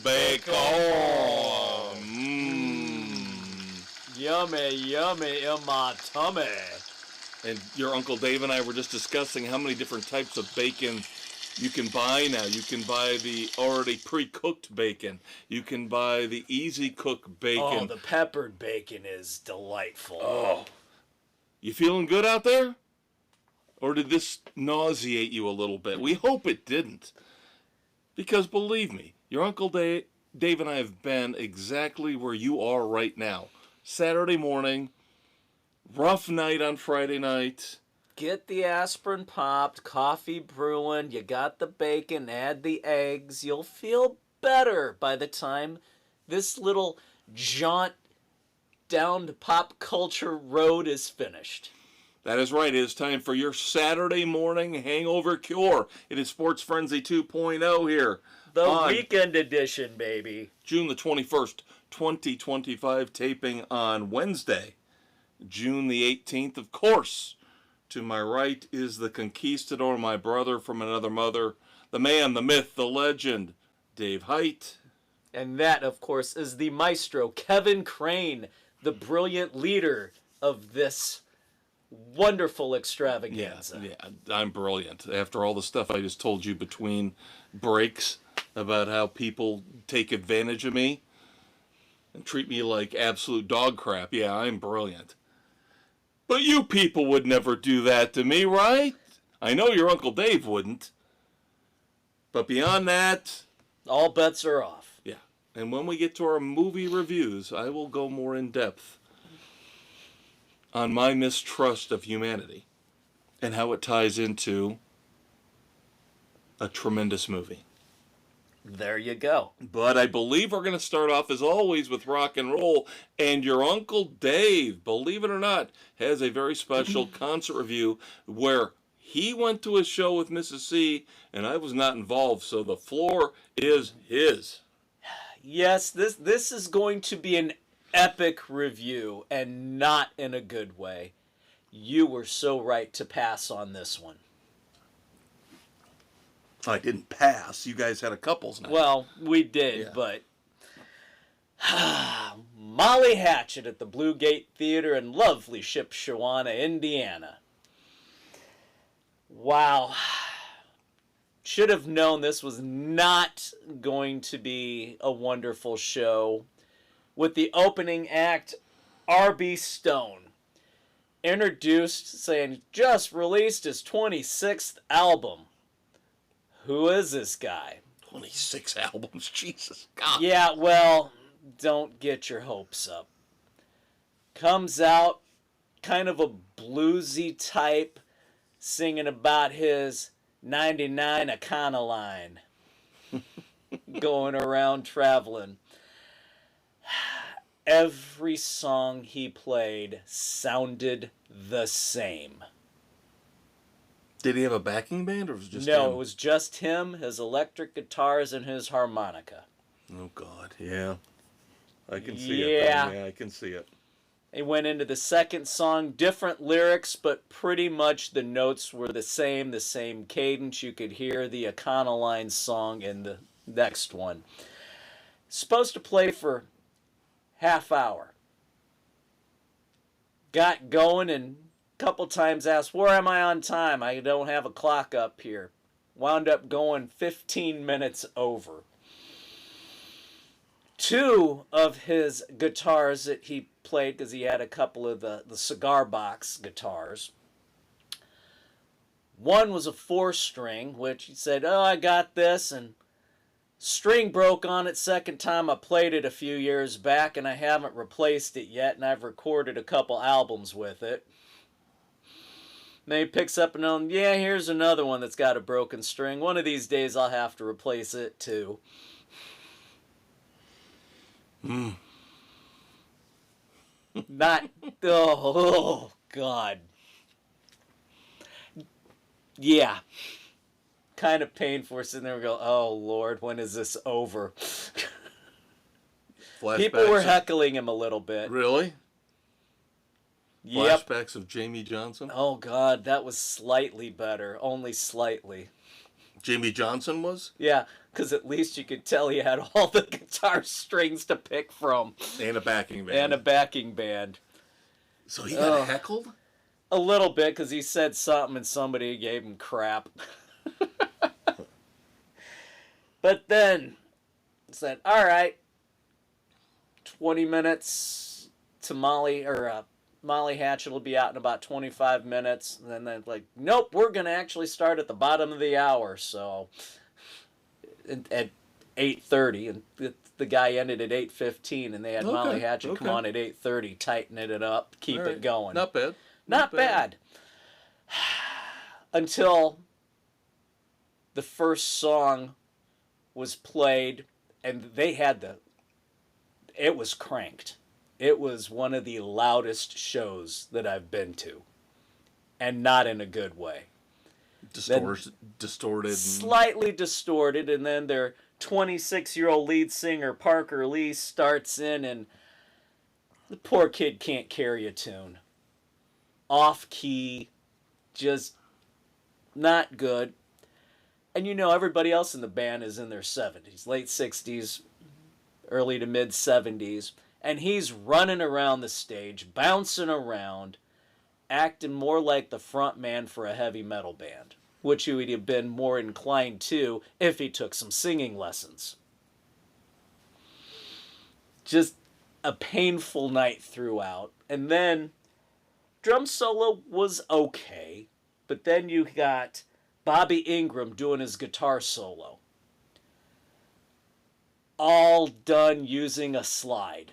Bacon. Yummy, yummy in my tummy. And your Uncle Dave and I were just discussing how many different types of bacon you can buy now. You can buy the already pre-cooked bacon. You can buy the easy cook bacon. Oh, the peppered bacon is delightful. Oh. You feeling good out there? Or did this nauseate you a little bit? We hope it didn't. Because believe me, your Uncle Dave and I have been exactly where you are right now. Saturday morning, rough night on Friday night. Get the aspirin popped, coffee brewing, you got the bacon, add the eggs. You'll feel better by the time this little jaunt down the pop culture road is finished. That is right. It is time for your Saturday morning hangover cure. It is Sports Frenzy 2.0 here. The weekend edition, baby. June the 21st, 2025, taping on Wednesday, June the 18th, of course. To my right is the conquistador, my brother from another mother, the man, the myth, the legend, Dave Height. And that, of course, is the maestro, Kevin Crane, the brilliant leader of this wonderful extravaganza. Yeah, I'm brilliant. After all the stuff I just told you between breaks about how people take advantage of me and treat me like absolute dog crap, yeah, I'm brilliant. But you people would never do that to me, right? I know your Uncle Dave wouldn't. But beyond that, all bets are off. Yeah. And when we get to our movie reviews, I will go more in depth on my mistrust of humanity and how it ties into a tremendous movie. There you go. But I believe we're going to start off, as always, with rock and roll. And your Uncle Dave, believe it or not, has a very special concert review where he went to a show with Mrs. C, and I was not involved, so the floor is his. Yes, this is going to be an epic review, and not in a good way. You were so right to pass on this one. I didn't pass. You guys had a couples night. Well, we did, but Molly Hatchet at the Blue Gate Theater in lovely Shipshewana, Indiana. Wow. Should have known this was not going to be a wonderful show. With the opening act, R.B. Stone, introduced saying just released his 26th album. Who is this guy? 26 albums, Jesus God. Yeah, well, don't get your hopes up. Comes out, kind of a bluesy type, singing about his 99 Econoline. Going around traveling. Every song he played sounded the same. Did he have a backing band, or was it just him? No, it was just him, his electric guitars, and his harmonica. Oh, God, yeah. I can see it. Yeah, I can see it. He went into the second song, different lyrics, but pretty much the notes were the same cadence. You could hear the Econoline song in the next one. Supposed to play for half hour. Got going and couple times asked, where am I on time? I don't have a clock up here. Wound up going 15 minutes over. Two of his guitars that he played, because he had a couple of the cigar box guitars. One was a 4-string, which he said, oh, I got this, and string broke on it second time. I played it a few years back, and I haven't replaced it yet, and I've recorded a couple albums with it. Then he picks up and yeah, here's another one that's got a broken string. One of these days I'll have to replace it too. Not, oh, God. Yeah. Kind of painful. We're sitting there and go, oh, Lord, when is this over? People were heckling him a little bit. Really? Yep. Flashbacks of Jamie Johnson? Oh, God, that was slightly better. Only slightly. Jamie Johnson was? Yeah. because at least you could tell he had all the guitar strings to pick from. And a backing band. And a backing band. So he got heckled? A little bit, because he said something and somebody gave him crap. But then said, all right, 20 minutes to Molly Hatchet will be out in about 25 minutes. And then they're like, nope, we're going to actually start at the bottom of the hour. So at 8:30, and the guy ended at 8:15, and they had Molly Hatchet come on at 8:30, tighten it up, keep it going. Not bad. Not bad. Until the first song was played, and it was cranked. It was one of the loudest shows that I've been to, and not in a good way. Distorted. Slightly distorted, and then their 26-year-old lead singer, Parker Lee, starts in, and the poor kid can't carry a tune. Off key, just not good. And everybody else in the band is in their 70s, late 60s, early to mid 70s. And he's running around the stage, bouncing around, acting more like the front man for a heavy metal band, which he would have been more inclined to if he took some singing lessons. Just a painful night throughout. And then drum solo was okay, but then you got Bobby Ingram doing his guitar solo. All done using a slide.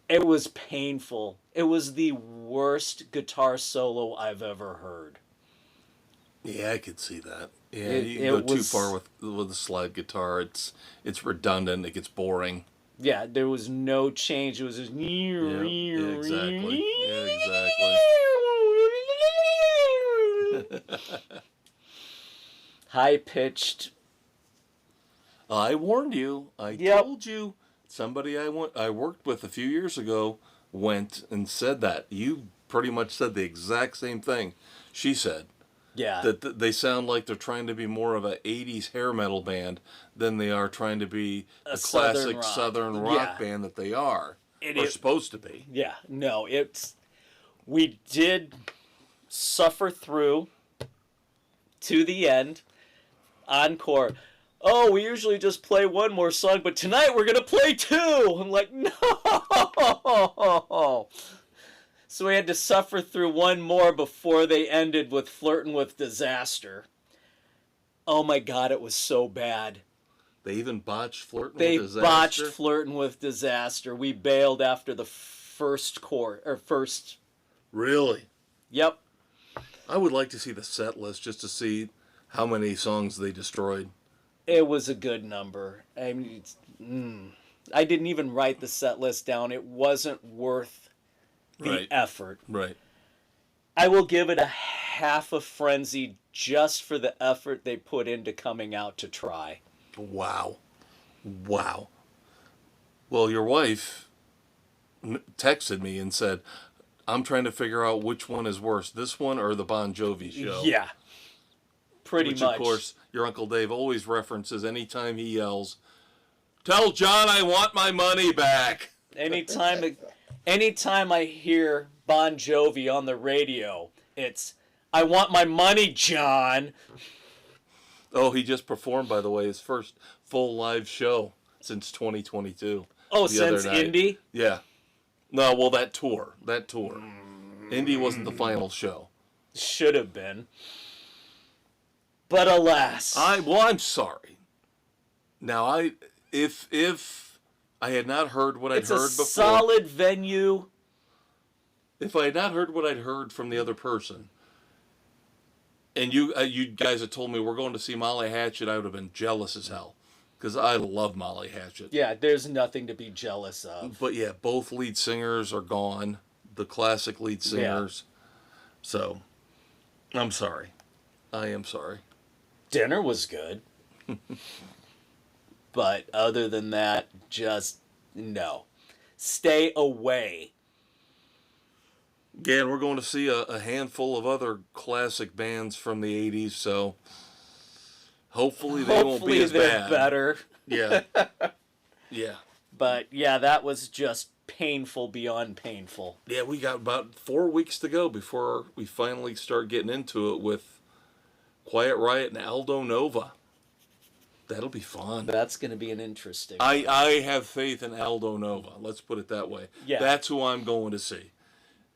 It was painful. It was the worst guitar solo I've ever heard. Yeah, I could see that. Yeah, you go too far with the slide guitar. It's redundant. It gets boring. Yeah, there was no change. It was just... Yeah, exactly. High-pitched. I warned you. I told you. Somebody I worked with a few years ago went and said that. You pretty much said the exact same thing. She said. Yeah. That they sound like they're trying to be more of a 80s hair metal band than they are trying to be a classic Southern rock band that they are. Or supposed to be. Yeah. No, we did suffer through to the end. Encore. Oh, we usually just play one more song, but tonight we're going to play two. I'm like, no. So we had to suffer through one more before they ended with Flirtin' with Disaster. Oh my God, it was so bad. They even botched Flirtin' with Disaster? They botched Flirtin' with Disaster. We bailed after the first first. Really? Yep. I would like to see the set list just to see how many songs they destroyed. It was a good number. I mean, I didn't even write the set list down. It wasn't worth the effort. Right. I will give it a half a frenzy just for the effort they put into coming out to try. Wow. Well, your wife texted me and said, I'm trying to figure out which one is worse, this one or the Bon Jovi show. Yeah. Pretty much. Which, of course, your Uncle Dave always references anytime he yells, "Tell John I want my money back." Anytime I hear Bon Jovi on the radio, it's, "I want my money, John." Oh, he just performed, by the way, his first full live show since 2022. Oh, since Indy? Yeah. No, well, that tour. Indy wasn't the final show. Should have been. But alas. I'm sorry. Now, if I had not heard what I'd heard before. It's a solid venue. If I had not heard what I'd heard from the other person, and you guys had told me we're going to see Molly Hatchet, I would have been jealous as hell. Because I love Molly Hatchet. Yeah, there's nothing to be jealous of. But yeah, both lead singers are gone. The classic lead singers. Yeah. So, I'm sorry. I am sorry. Dinner was good. But other than that, just no. Stay away. Again, we're going to see a handful of other classic bands from the 80s, so Hopefully they won't be as they're bad. better. Yeah. Yeah. But yeah, that was just painful beyond painful. Yeah, we got about 4 weeks to go before we finally start getting into it with Quiet Riot and Aldo Nova. That'll be fun. That's going to be an interesting. I have faith in Aldo Nova. Let's put it that way. Yeah. That's who I'm going to see.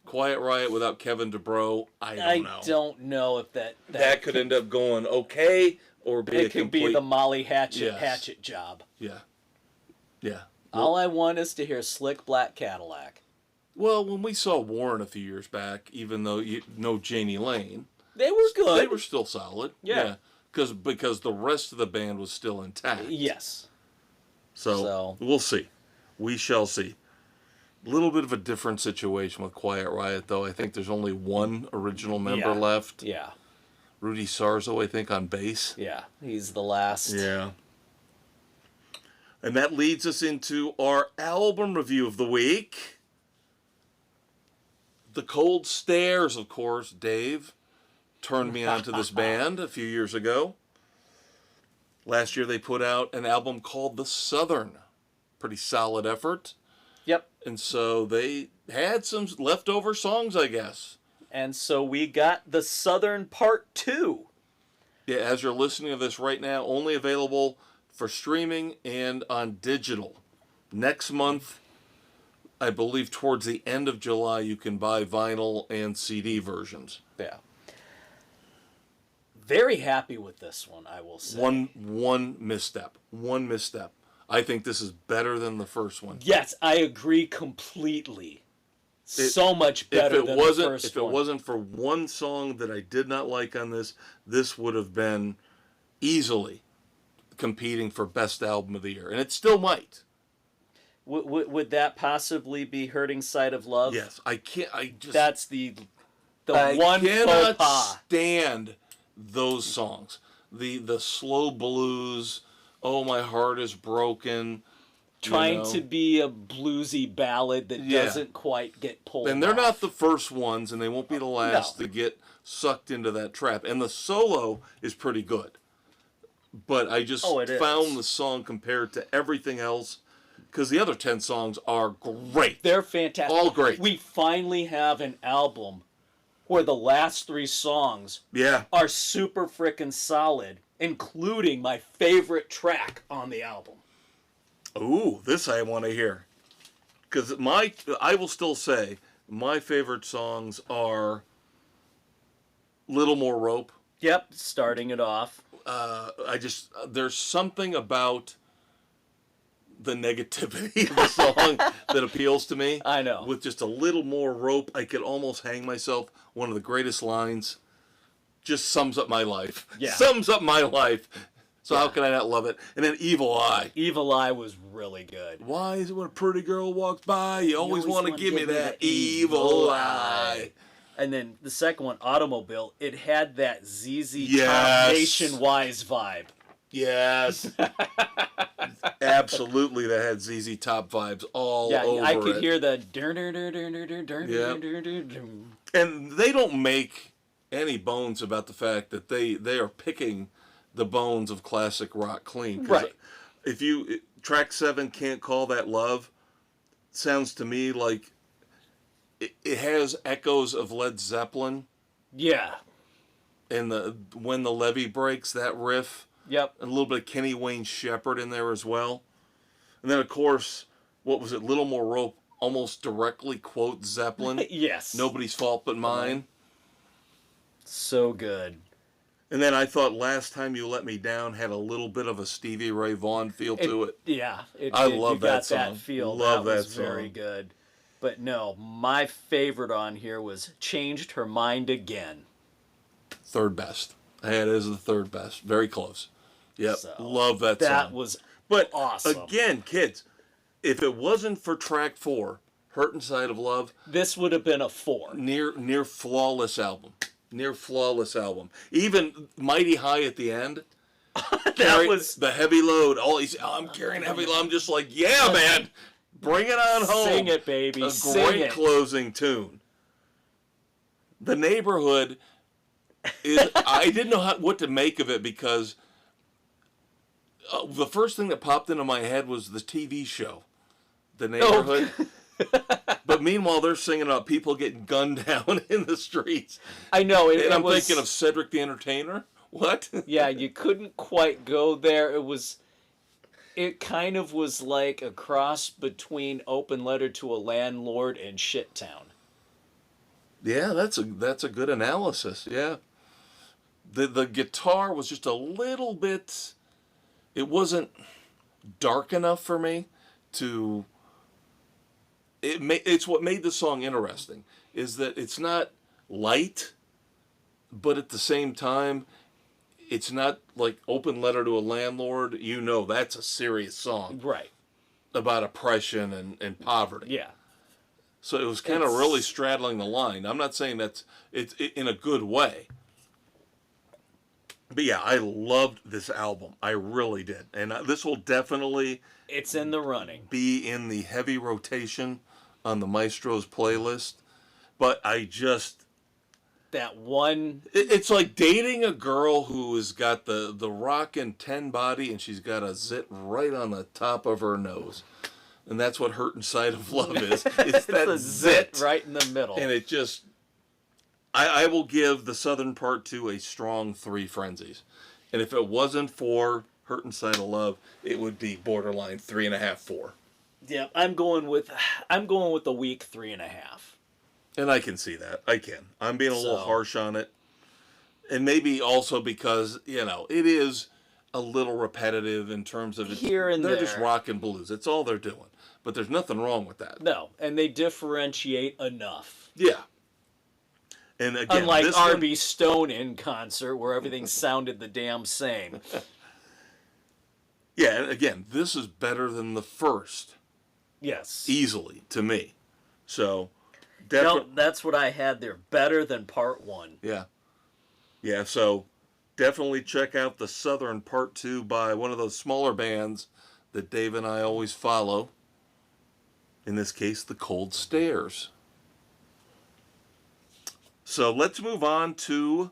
Quiet Riot without Kevin DuBrow, I don't know. I don't know if that could end up going okay or be it a could complete... be the Molly Hatchet Yes. hatchet job. Yeah. Yeah. All I want is to hear Slick Black Cadillac. Well, when we saw Warren a few years back, even though no Janie Lane, They were good. they were still solid. Yeah. Because the rest of the band was still intact. Yes. So we'll see. We shall see. A little bit of a different situation with Quiet Riot, though. I think there's only one original member left. Yeah. Rudy Sarzo, I think, on bass. Yeah. He's the last. Yeah. And that leads us into our album review of the week. The Cold Stares, of course, Dave turned me on to this band a few years ago. Last year they put out an album called The Southern. Pretty solid effort. Yep. And so they had some leftover songs, I guess. And so we got The Southern Part 2. Yeah, as you're listening to this right now, only available for streaming and on digital. Next month, I believe towards the end of July, you can buy vinyl and CD versions. Yeah. Very happy with this one, I will say. One misstep. One misstep. I think this is better than the first one. Yes, I agree completely. So much better than the first one. If it wasn't for one song that I did not like on this, this would have been easily competing for best album of the year. And it still might. Would that possibly be Hurting Side of Love? Yes. That's the I one cannot faux pas. stand those songs. The slow blues, Oh My Heart Is Broken. Trying to be a bluesy ballad that doesn't quite get pulled And they're off. not the first ones, and they won't be the last to get sucked into that trap. And the solo is pretty good. But I just found the song compared to everything else, because the other 10 songs are great. They're fantastic. All great. We finally have an album where the last 3 songs are super frickin' solid, including my favorite track on the album. Ooh, this I want to hear. Because I will still say, my favorite songs are Little More Rope. Yep, starting it off. There's something about the negativity of the song that appeals to me. I know. With just a little more rope, I could almost hang myself. One of the greatest lines. Just sums up my life. Yeah. Sums up my life. So how can I not love it? And then Evil Eye. Evil Eye was really good. Why is it when a pretty girl walks by, you always want to give me that evil eye? And then the second one, Automobile, it had that ZZ Top Nationwide vibe. Yes. Absolutely, that had ZZ Top vibes all over it. I could hear the... And they don't make any bones about the fact that they are picking the bones of classic rock clean. Right. If track 7, Can't Call That Love, sounds to me like it has echoes of Led Zeppelin. Yeah. And When the Levee Breaks, that riff. Yep. And a little bit of Kenny Wayne Shepherd in there as well. And then, of course, what was it? Little More Rope almost directly quotes Zeppelin. Yes. Nobody's Fault But Mine. So good. And then I thought Last Time You Let Me Down had a little bit of a Stevie Ray Vaughan feel to it. Yeah. I love that song. That feel. Love that was song. Very good. But no, my favorite on here was Changed Her Mind Again. Third best. I had it as the third best. Very close. Yep. So, love that song. That was awesome. Again, kids, if it wasn't for track 4, Hurt Inside of Love, this would have been a 4. Near flawless album. Near flawless album. Even Mighty High at the end. That was the heavy load. I'm carrying heavy load. I'm just like, yeah, man. Bring it on home. Sing it, baby. A great closing tune. The Neighborhood is I didn't know what to make of it because The first thing that popped into my head was the TV show, The Neighborhood. But meanwhile, they're singing about people getting gunned down in the streets. I know. And I'm thinking of Cedric the Entertainer. What? Yeah, you couldn't quite go there. It kind of was like a cross between Open Letter to a Landlord and Shit Town. Yeah, that's a good analysis. Yeah. The guitar was just a little bit, it wasn't dark enough for me to, it's what made the song interesting, is that it's not light, but at the same time, it's not like Open Letter to a Landlord. You know that's a serious song. Right. About oppression and poverty. Yeah. So it was kind of really straddling the line. I'm not saying it's in a good way. But yeah, I loved this album. I really did. And this will definitely... It's in the running. ...be in the heavy rotation on the Maestro's playlist. But I just... That one... It's like dating a girl who has got the rockin' 10 body and she's got a zit right on the top of her nose. And that's what Hurt Inside of Love is. It's that a zit right in the middle. And it just... I will give the Southern Part 2 a strong 3 frenzies. And if it wasn't for Hurt Inside of Love, it would be borderline 3.5, 4. Yeah, I'm going with a weak 3.5. And I can see that. I can. I'm being a little harsh on it. And maybe also because, it is a little repetitive in terms of... Here and they're there. just rock and blues. It's all they're doing. But there's nothing wrong with that. No, and they differentiate enough. Yeah. And again, unlike R.B. Stone in concert, where everything sounded the damn same. Yeah, and again, this is better than the first. Yes. Easily, to me. So, no, that's what I had there. Better than Part 1. Yeah. Yeah, so definitely check out the Southern Part 2 by one of those smaller bands that Dave and I always follow. In this case, the Cold Stares. So let's move on to...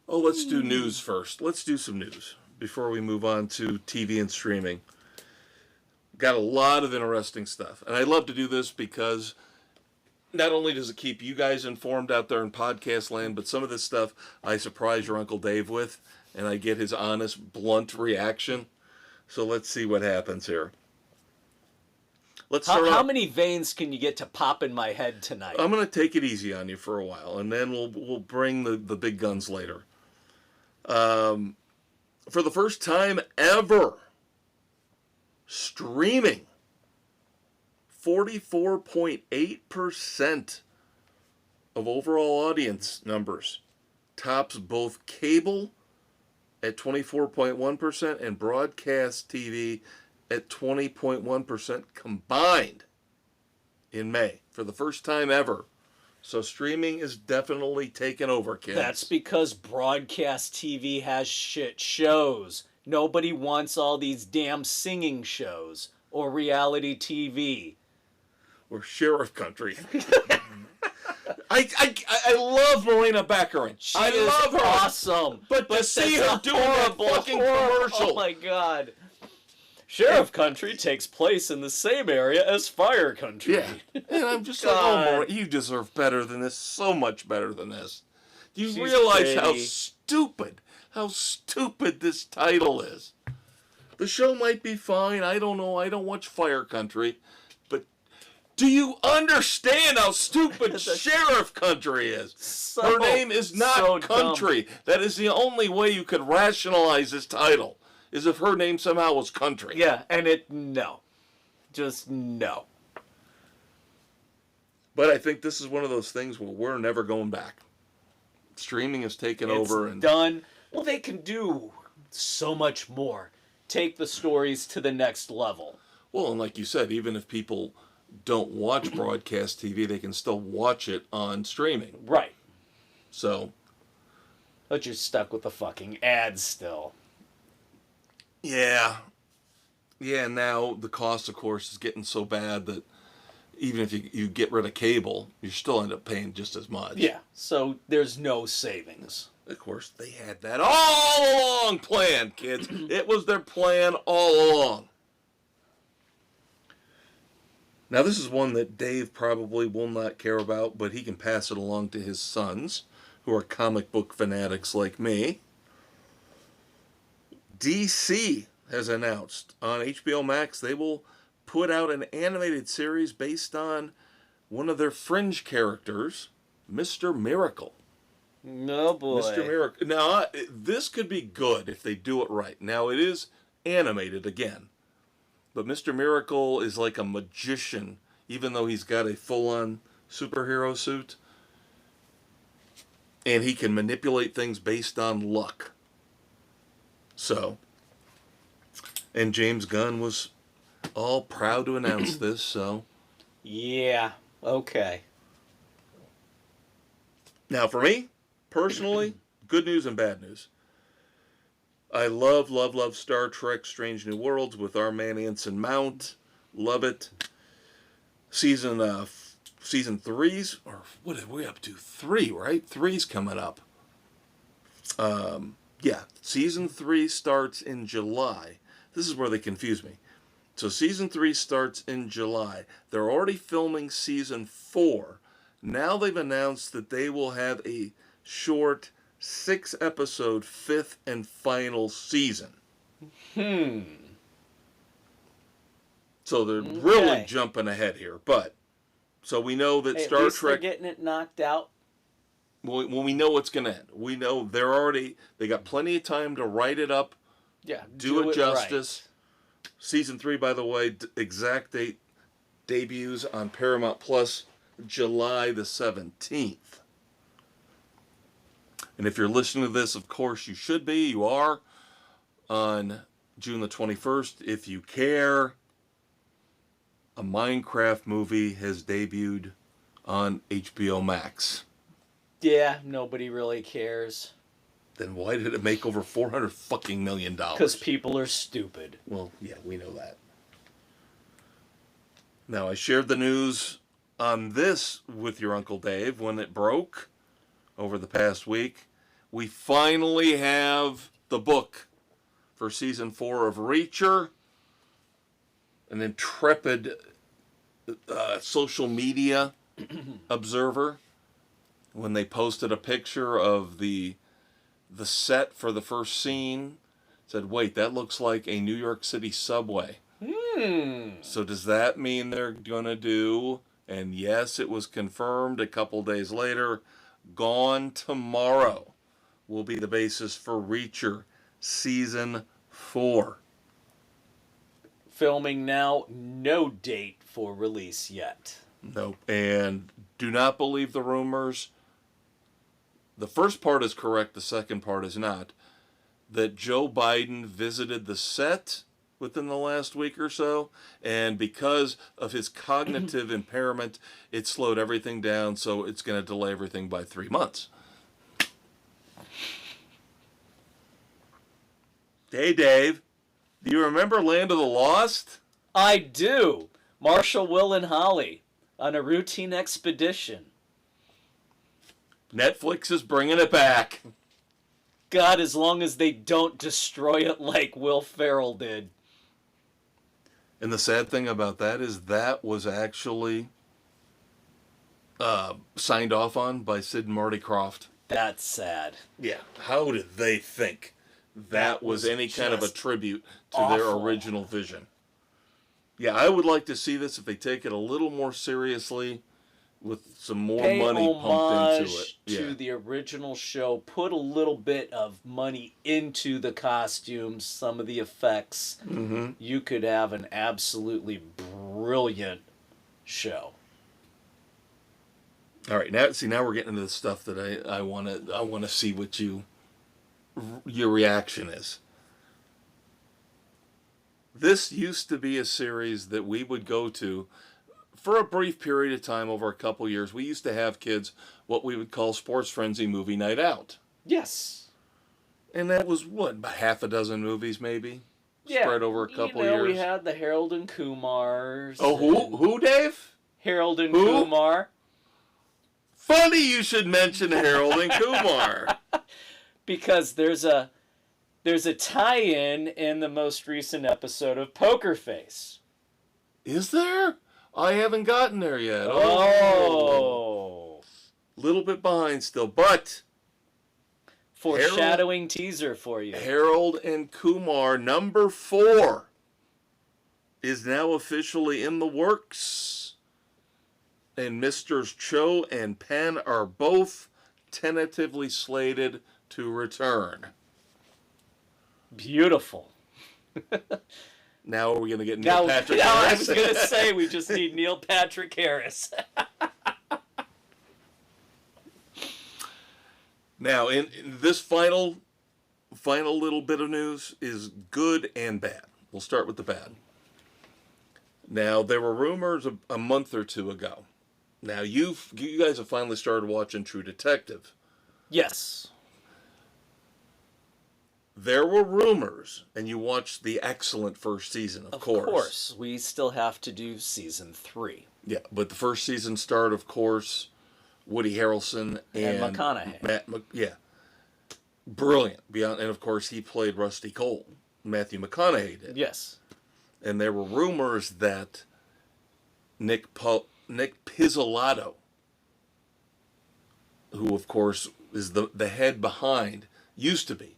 let's do news first. Let's do some news before we move on to TV and streaming. Got a lot of interesting stuff. And I love to do this because not only does it keep you guys informed out there in podcast land, but some of this stuff I surprise your Uncle Dave with, and I get his honest, blunt reaction. So let's see what happens here. Let's start how many veins can you get to pop in my head tonight? I'm going to take it easy on you for a while, and then we'll bring the big guns later. For the first time ever, streaming, 44.8% of overall audience numbers, tops both cable at 24.1% and broadcast TV at 20.1% combined in May for the first time ever. So streaming is definitely taking over, kids. That's because broadcast TV has shit shows. Nobody wants all these damn singing shows or reality TV. We're sheriff country. I love Marina Baccarin. I love her. Awesome. But to see her doing that fucking commercial. Oh my God. Sheriff Country takes place in the same area as Fire Country. Yeah. And I'm just like, oh, Marina, you deserve better than this. So much better than this. Do you realize how stupid this title is? The show might be fine. I don't know. I don't watch Fire Country. But do you understand how stupid Sheriff Country is? Her name is not Country. Dumb. That is the only way you could rationalize this title. Is if her name somehow was Country. Yeah, and just no. But I think this is one of those things where we're never going back. Streaming has taken over. It's done. Well, they can do so much more. Take the stories to the next level. Well, and like you said, even if people don't watch broadcast TV, they can still watch it on streaming. Right. So. But you're stuck with the fucking ads still. Yeah. Yeah, now the cost, of course, is getting so bad that even if you get rid of cable, you still end up paying just as much. Yeah, so there's no savings. Of course, they had that all along planned, kids. It was their plan all along. Now, this is one that Dave probably will not care about, but he can pass it along to his sons, who are comic book fanatics like me. DC has announced on HBO Max they will put out an animated series based on one of their fringe characters, Mr. Miracle. No boy. Mr. Miracle. Now, this could be good if they do it right. Now, it is animated again. But Mr. Miracle is like a magician, even though he's got a full-on superhero suit. And he can manipulate things based on luck. So, and James Gunn was all proud to announce this, so. Yeah, okay. Now, for me, personally, good news and bad news. I love Star Trek Strange New Worlds with our man Anson Mount. Love it. Season 3's, or what are we up to? 3, right? 3's coming up. Yeah, season 3 starts in July. This is where they confuse me. So season 3 starts in July. They're already filming season 4. Now they've announced that they will have a short 6-episode 5th and final season. So they're really jumping ahead here. But, so we know that Star Trek... they're getting it knocked out. Well, we know it's going to end. We know they got plenty of time to write it up. Yeah, do it justice. Right. Season 3, by the way, exact date debuts on Paramount Plus July the 17th. And if you're listening to this, of course you should be. You are on June the 21st. If you care, a Minecraft movie has debuted on HBO Max. Yeah, nobody really cares. Then why did it make over $400 fucking million? Because people are stupid. Well, yeah, we know that. Now, I shared the news on this with your Uncle Dave when it broke over the past week. We finally have the book for season 4 of Reacher. An intrepid social media observer, when they posted a picture of the set for the first scene, said, wait, that looks like a New York City subway. So does that mean they're going to do, and yes, it was confirmed a couple days later, Gone Tomorrow will be the basis for Reacher Season 4. Filming now, no date for release yet. Nope. And do not believe the rumors. The first part is correct, the second part is not. That Joe Biden visited the set within the last week or so, and because of his cognitive impairment, it slowed everything down, so it's going to delay everything by 3 months. Hey, Dave, do you remember Land of the Lost? I do. Marshall, Will, and Holly on a routine expedition. Netflix is bringing it back. God, as long as they don't destroy it like Will Ferrell did. And the sad thing about that is that was actually signed off on by Sid and Marty Krofft. That's sad. Yeah. How did they think that was any kind of a tribute to their original vision? Yeah, I would like to see this if they take it a little more seriously, with some more money pumped into it. To the original show, put a little bit of money into the costumes, some of the effects. Mm-hmm. You could have an absolutely brilliant show. All right, now we're getting into the stuff that I want to see what your reaction is. This used to be a series that we would go to for a brief period of time over a couple years. We used to have kids what we would call Sports Frenzy movie night out. Yes. And that was, what, about half a dozen movies maybe? Yeah. Spread over a couple years. We had the Harold and Kumars. Oh, who, Dave? Harold and Who? Kumar. Funny you should mention Harold and Kumar. Because there's a tie-in in the most recent episode of Poker Face. Is there? I haven't gotten there yet. Oh. Little bit behind still, but Foreshadowing teaser for you. Harold and Kumar number 4 is now officially in the works. And Misters Cho and Penn are both tentatively slated to return. Beautiful. Now are we going to get Neil Patrick Harris? I Harris? was going to say we just need Neil Patrick Harris. Now, in this final little bit of news is good and bad. We'll start with the bad. Now, there were rumors a month or two ago. Now, you guys have finally started watching True Detective. Yes. There were rumors, and you watched the excellent first season, of course. Of course. We still have to do season 3. Yeah, but the first season starred, of course, Woody Harrelson and McConaughey. Yeah. Brilliant. And, of course, he played Rusty Cole. Matthew McConaughey did. Yes. And there were rumors that Nick Pizzolatto, who, of course, is the head behind, used to be.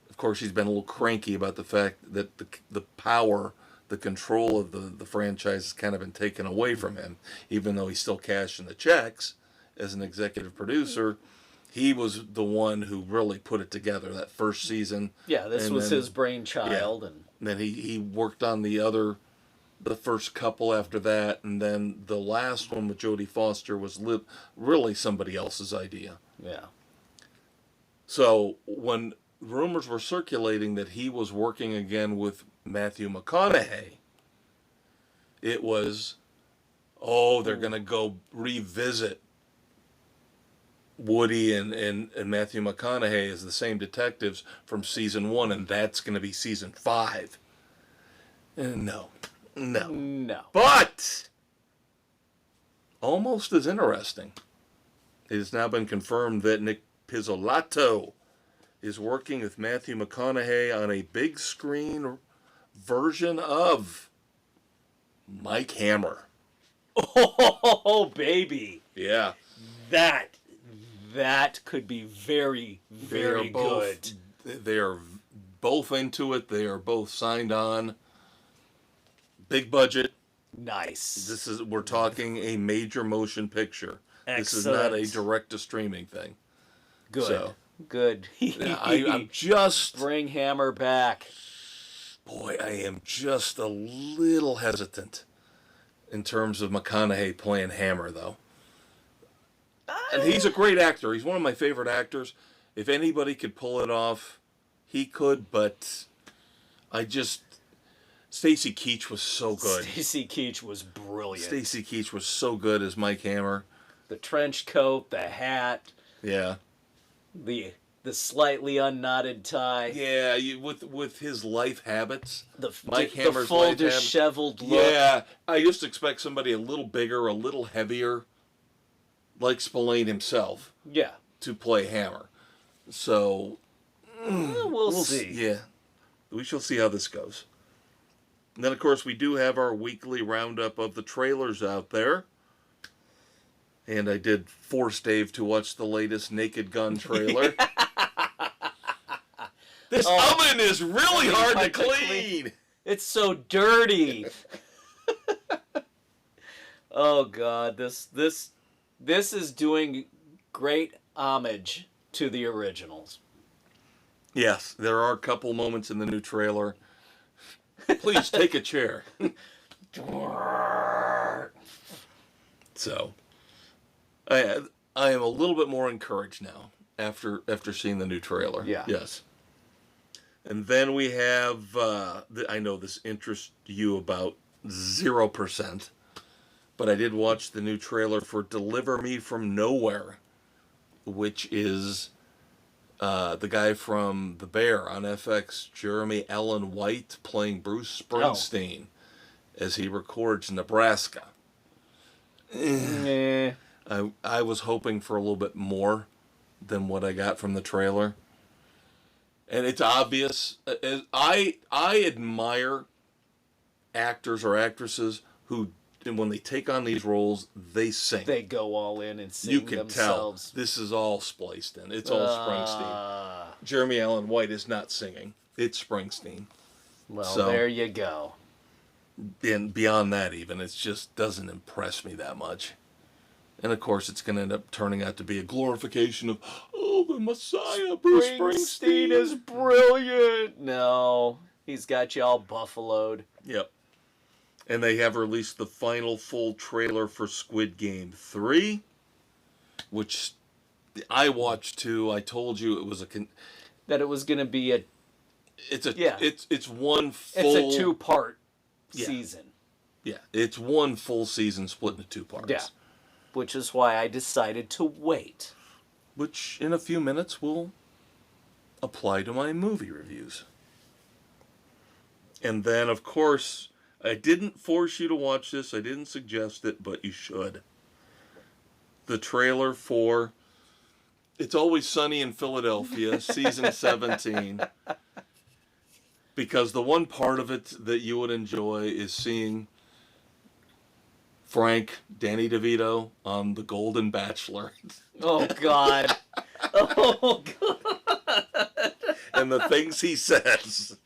Of course, he's been a little cranky about the fact that the power, the control of the franchise has kind of been taken away from him, even though he's still cashing the checks as an executive producer. He was the one who really put it together that first season. Yeah, this was his brainchild. Yeah. And then he worked on the first couple after that, and then the last one with Jodie Foster was really somebody else's idea. Yeah. So when rumors were circulating that he was working again with Matthew McConaughey, it was, they're going to go revisit Woody and Matthew McConaughey as the same detectives from season 1, and that's going to be season 5. And no. But almost as interesting, it has now been confirmed that Nick Pizzolatto is working with Matthew McConaughey on a big screen version of Mike Hammer. Oh, baby. Yeah. That could be very, very good. They are both into it. They are both signed on. Big budget. Nice. We're talking a major motion picture. Excellent. This is not a direct-to-streaming thing. Good. So, good. I'm just... Bring Hammer back. Boy, I am just a little hesitant in terms of McConaughey playing Hammer, though. And he's a great actor. He's one of my favorite actors. If anybody could pull it off, he could, but Stacy Keach was so good. Stacy Keach was brilliant. Stacy Keach was so good as Mike Hammer. The trench coat, the hat. Yeah. The slightly unknotted tie. Yeah, with his life habits. Mike Hammer's the full disheveled look. Yeah, I used to expect somebody a little bigger, a little heavier, like Spillane himself. Yeah. To play Hammer. So we'll see. Yeah. We shall see how this goes. And then, of course, we do have our weekly roundup of the trailers out there. And I did force Dave to watch the latest Naked Gun trailer. This oven is really hard to clean. It's so dirty. Oh, God. This is doing great homage to the originals. Yes, there are a couple moments in the new trailer. Please take a chair. So, I am a little bit more encouraged now after seeing the new trailer. Yeah. Yes. And then we have, I know this interests you about 0%, but I did watch the new trailer for Deliver Me From Nowhere, which is the guy from The Bear on FX, Jeremy Allen White, playing Bruce Springsteen as he records Nebraska. I was hoping for a little bit more than what I got from the trailer. And it's obvious. I admire actors or actresses who, when they take on these roles, they sing. They go all in and sing you can themselves. tell this is all spliced in. It's all Springsteen. Jeremy Allen White is not singing. It's Springsteen. Well, so, there you go. And beyond that, even, it just doesn't impress me that much. And of course, it's going to end up turning out to be a glorification of, oh, the Messiah, Bruce Springsteen is brilliant. No, he's got you all buffaloed. Yep. And they have released the final full trailer for Squid Game 3, which I watched too. I told you it was that it was going to be a. It's one full. It's a 2-part season. Yeah, it's one full season split into 2 parts. Yeah, which is why I decided to wait. Which in a few minutes will apply to my movie reviews. And then, of course, I didn't force you to watch this. I didn't suggest it, but you should. The trailer for It's Always Sunny in Philadelphia, season 17. Because the one part of it that you would enjoy is seeing Frank, Danny DeVito, on The Golden Bachelor. Oh, God. Oh, God. And the things he says.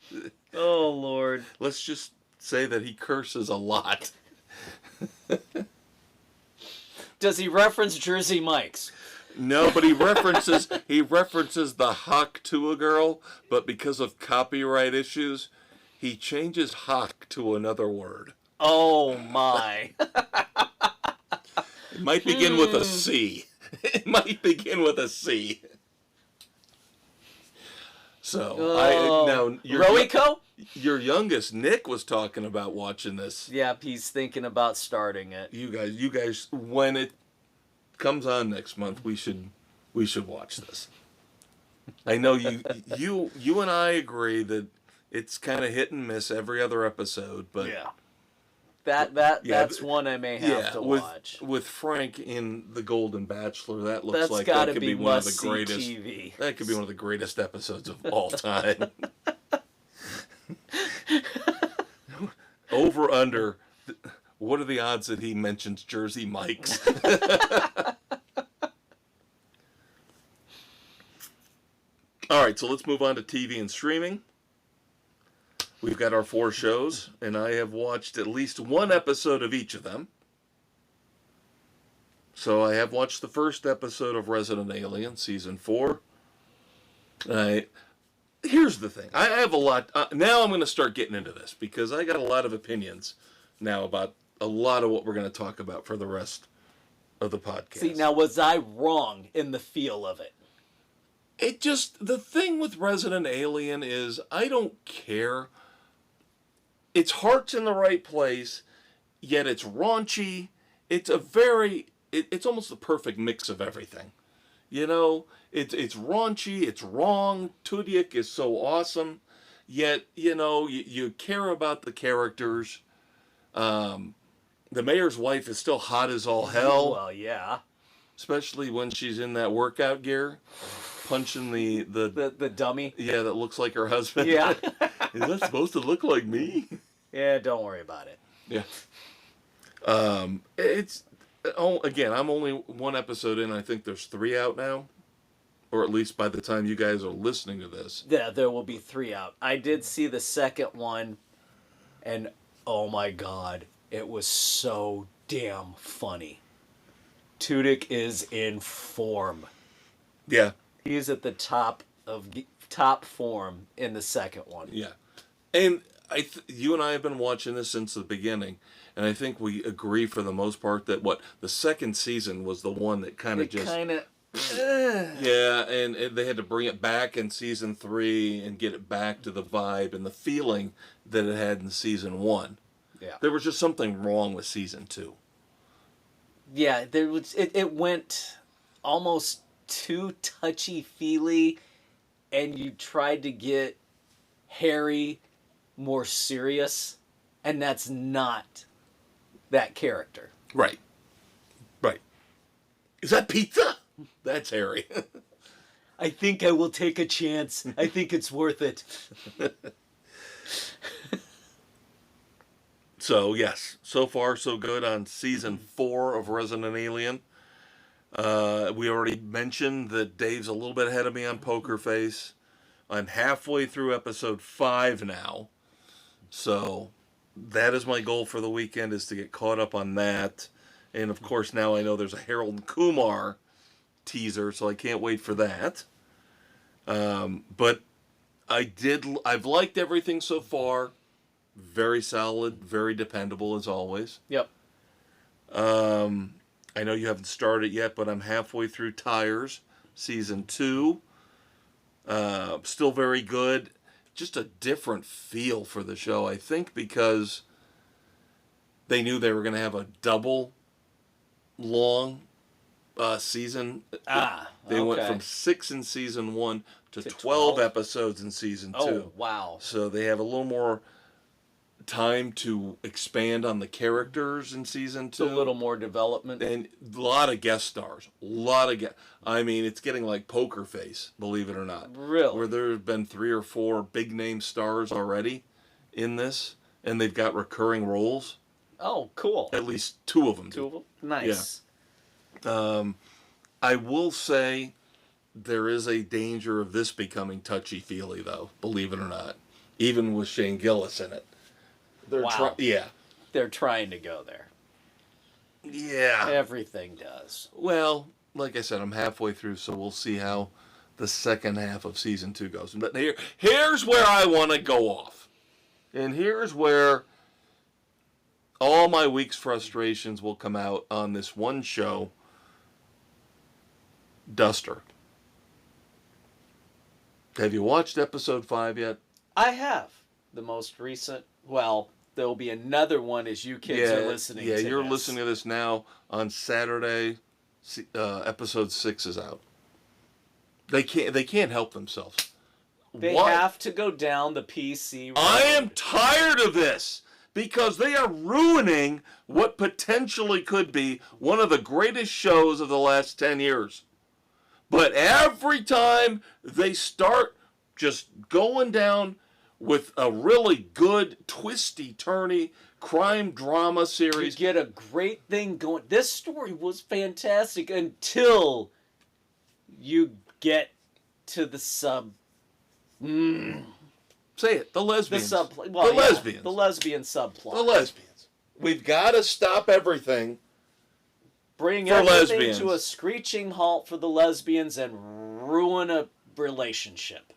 Oh, Lord. Let's just say that he curses a lot. Does he reference Jersey Mike's? No, but he references the Huck to a girl, but because of copyright issues, he changes Huck to another word. Oh, my. It might begin with a C. It might begin with a C. So, Roico? Your youngest, Nick, was talking about watching this. Yep, he's thinking about starting it. You guys, when it comes on next month, we should watch this. I know you and I agree that it's kind of hit and miss every other episode, but yeah. That's one I may have to watch. With Frank in The Golden Bachelor, that looks that's like that could be one of the greatest. TV. That could be one of the greatest episodes of all time. Over under. What are the odds that he mentions Jersey Mike's? All right, so let's move on to TV and streaming. We've got our 4 shows, and I have watched at least one episode of each of them. So I have watched the first episode of Resident Alien, Season 4. Here's the thing. I have a lot. Now I'm going to start getting into this, because I got a lot of opinions now about a lot of what we're going to talk about for the rest of the podcast. See, now was I wrong in the feel of it? The thing with Resident Alien is I don't care. Its heart's in the right place, yet it's raunchy. It's it's almost the perfect mix of everything. You know, it's raunchy, it's wrong. Tudyk is so awesome, yet, you know, you care about the characters. The mayor's wife is still hot as all hell. Well, yeah. Especially when she's in that workout gear, punching the dummy. Yeah, that looks like her husband. Yeah. Is that supposed to look like me? Yeah, don't worry about it. Yeah. Again, I'm only one episode in. I think there's 3 out now. Or at least by the time you guys are listening to this. Yeah, there will be 3 out. I did see the second one, and oh my God, it was so damn funny. Tudyk is in form. Yeah. He's at the top form in the second one. Yeah. And you and I have been watching this since the beginning, and I think we agree for the most part that the second season was the one that kind of just... Yeah, and they had to bring it back in season 3 and get it back to the vibe and the feeling that it had in season 1. Yeah. There was just something wrong with season 2. Yeah, it went almost too touchy-feely, and you tried to get Harry more serious, and that's not that character. Right. Is that pizza? That's Harry. I think I will take a chance. I think it's worth it. So, yes, so far so good on season 4 of Resident Alien. We already mentioned that Dave's a little bit ahead of me on Poker Face. I'm halfway through episode 5 now. So that is my goal for the weekend, is to get caught up on that. And of course now I know there's a Harold Kumar teaser, so I can't wait for that. But I've liked everything so far. Very solid, very dependable as always. Yep. I know you haven't started yet, but I'm halfway through Tires, season 2. Still very good. Just a different feel for the show, I think, because they knew they were going to have a double long season. They went from 6 in season 1 to 12 episodes in season 2. Oh, wow. So they have a little more time to expand on the characters in season 2. A little more development. And a lot of guest stars. I mean, it's getting like Poker Face, believe it or not. Really? Where there have been 3 or 4 big name stars already in this, and they've got recurring roles. Oh, cool. At least 2 of them. 2 of them? Nice. Yeah. I will say there is a danger of this becoming touchy-feely, though, believe it or not. Even with Shane Gillis in it. Wow. Yeah. They're trying to go there. Yeah. Everything does. Well, like I said, I'm halfway through, so we'll see how the second half of season 2 goes. But here's where I want to go off. And here's where all my week's frustrations will come out on this one show, Duster. Have you watched episode 5 yet? I have. The most recent, well, there'll be another one as you kids are listening to this. Yeah, you're listening to this now on Saturday. Episode 6 is out. They can't help themselves. They have to go down the PC road. I am tired of this because they are ruining what potentially could be one of the greatest shows of the last 10 years. But every time they start just going down with a really good, twisty-turny crime drama series. You get a great thing going. This story was fantastic until you get to the sub. Say it. The lesbians. The lesbians. The lesbian subplot. The lesbians. We've got to stop everything. Bring for everything lesbians to a screeching halt for the lesbians and ruin a relationship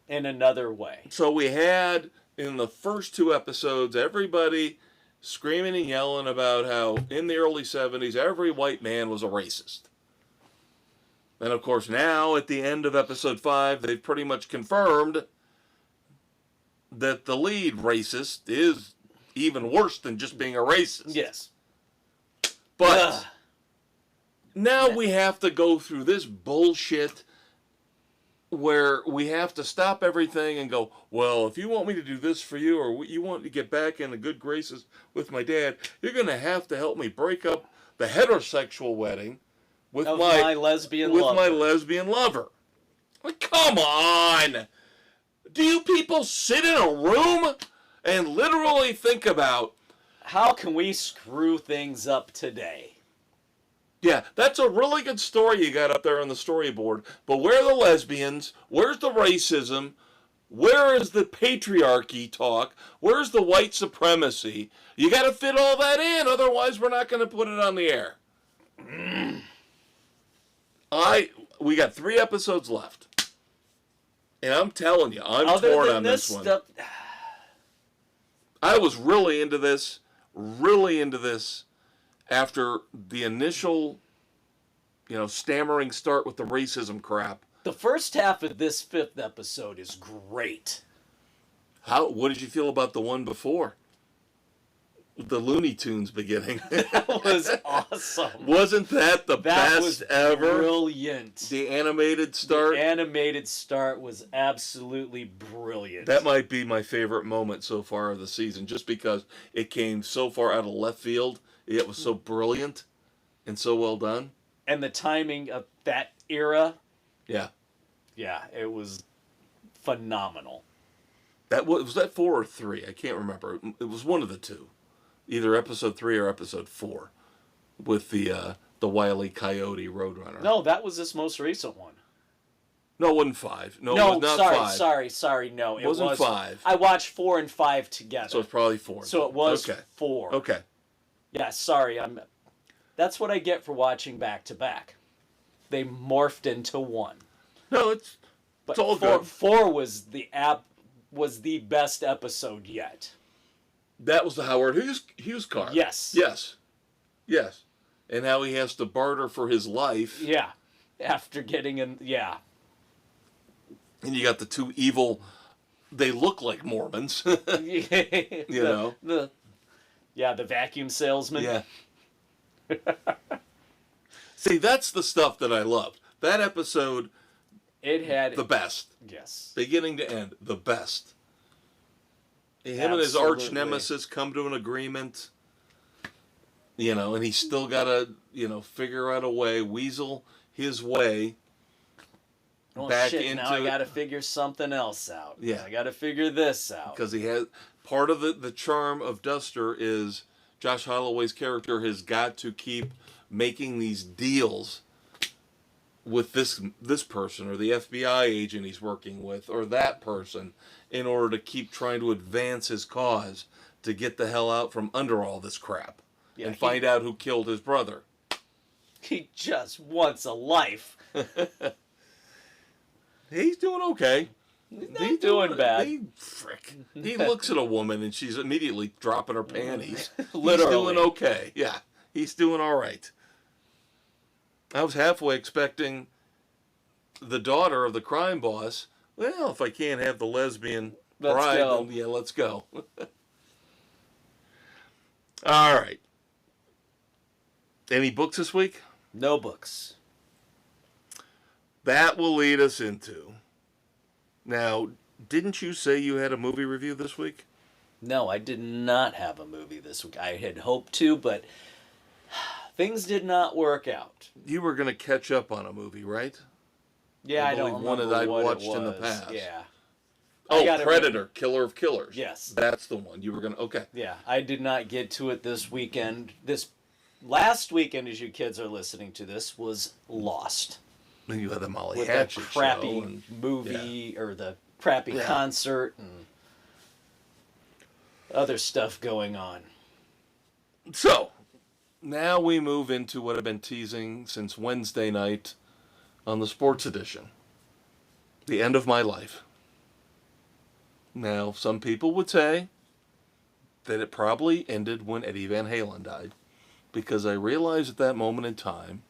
in another way. So we had, in the first 2 episodes, everybody screaming and yelling about how in the early 70s every white man was a racist. And of course now at the end of episode 5 they've pretty much confirmed that the lead racist is even worse than just being a racist. Yes. But now we have to go through this bullshit where we have to stop everything and go, well, if you want me to do this for you, or you want to get back in the good graces with my dad, you're going to have to help me break up the heterosexual wedding with my lesbian lover. Like, come on! Do you people sit in a room and literally think about, how can we screw things up today? Yeah, that's a really good story you got up there on the storyboard. But where are the lesbians? Where's the racism? Where is the patriarchy talk? Where's the white supremacy? You got to fit all that in, otherwise we're not going to put it on the air. We got 3 episodes left. And I'm telling you, I'm torn on this one. I was really into this after the initial, stammering start with the racism crap. The first half of this 5th episode is great. What did you feel about the one before? The Looney Tunes beginning. That was awesome. Wasn't that the best ever? Brilliant. The animated start? The animated start was absolutely brilliant. That might be my favorite moment so far of the season, just because it came so far out of left field. It was so brilliant and so well done. And the timing of that era, Yeah. yeah, it was phenomenal. That was that 4 or 3? I can't remember. It was one of the two, either episode 3 or episode 4, with the Wile E. Coyote Roadrunner. No, that was this most recent one. No, it wasn't 5. No, No, it was not 5. sorry. No, It wasn't 5. I watched 4 and 5 together. So it's probably 4. So it was okay. 4. Okay. Yeah, sorry. That's what I get for watching back to back. They morphed into one. No, it's all good. 4 was the best episode yet. That was the Howard Hughes car. Yes. Yes. And how he has to barter for his life. Yeah. After getting in, yeah. And you got the two evil, they look like Mormons. The vacuum salesman. Yeah. See, that's the stuff that I loved. That episode, It had the best. Yes. Beginning to end, the best. Him and his arch Absolutely. nemesis come to an agreement. And he's still got to, figure out a way, weasel his way back shit, into now I got to figure something else out. Yeah. I got to figure this out. Because he has part of the charm of Duster is Josh Holloway's character has got to keep making these deals with this person or the FBI agent he's working with or that person in order to keep trying to advance his cause to get the hell out from under all this crap and find out who killed his brother. He just wants a life. He's doing okay. He's not doing bad. He looks at a woman and she's immediately dropping her panties. Literally. He's doing okay. Yeah, he's doing all right. I was halfway expecting the daughter of the crime boss. Well, if I can't have the lesbian bride, then yeah, let's go. All right. Any books this week? No books. That will lead us into. Now, didn't you say you had a movie review this week? No, I did not have a movie this week. I had hoped to, but things did not work out. You were going to catch up on a movie, right? Yeah, I don't remember one that I'd what watched it was. in the past. Yeah. Oh, Predator, Killer of Killers. Yes. That's the one. You were going to... Okay. Yeah, I did not get to it this weekend. This last weekend, as you kids are listening to this, was Lost. And you had the Molly With Hatchet that crappy show and, movie or the crappy concert and other stuff going on. So, now we move into what I've been teasing since Wednesday night on the Sports Edition. The end of my life. Now, some people would say that it probably ended when Eddie Van Halen died, because I realized at that moment in time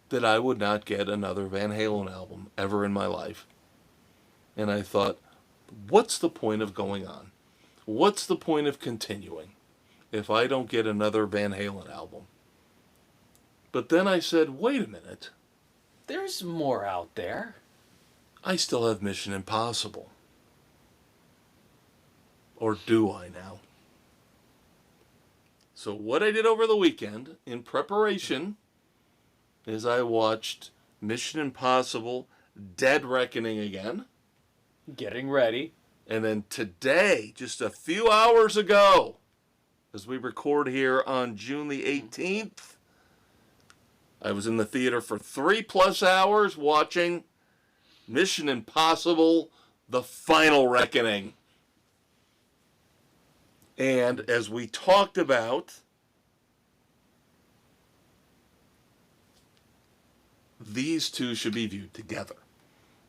that I would not get another Van Halen album ever in my life. And I thought, what's the point of going on? What's the point of continuing if I don't get another Van Halen album? But then I said, wait a minute. There's more out there. I still have Mission Impossible. Or do I now? So what I did over the weekend in preparation is I watched Mission Impossible Dead Reckoning again. Getting ready. And then today, just a few hours ago, as we record here on June the 18th, I was in the theater for 3+ hours watching Mission Impossible The Final Reckoning. And as we talked about, these two should be viewed together.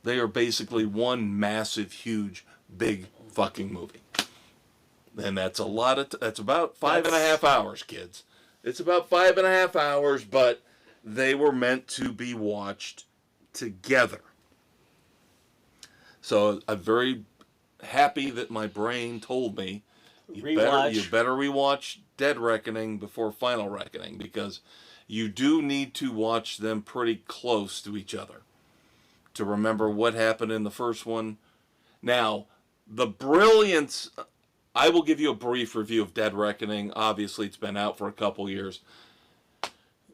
They are basically one massive, huge, big fucking movie. And that's a lot of... that's about 5.5 hours, kids. It's about 5.5 hours, but they were meant to be watched together. So I'm very happy that my brain told me you better rewatch Dead Reckoning before Final Reckoning, because you do need to watch them pretty close to each other to remember what happened in the first one. Now, the brilliance... I will give you a brief review of Dead Reckoning. Obviously, it's been out for a couple years.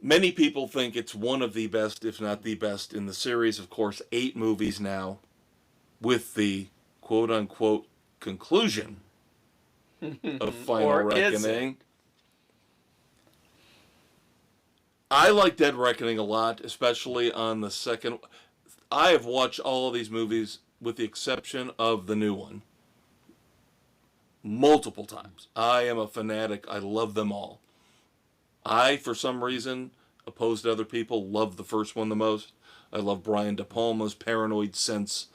Many people think it's one of the best, if not the best, in the series. Of course, 8 movies now, with the quote-unquote conclusion of Final Or is Reckoning. I like Dead Reckoning a lot, especially on the second. I have watched all of these movies, with the exception of the new one, multiple times. I am a fanatic. I love them all. I, for some reason, opposed to other people, love the first one the most. I love Brian De Palma's paranoid sense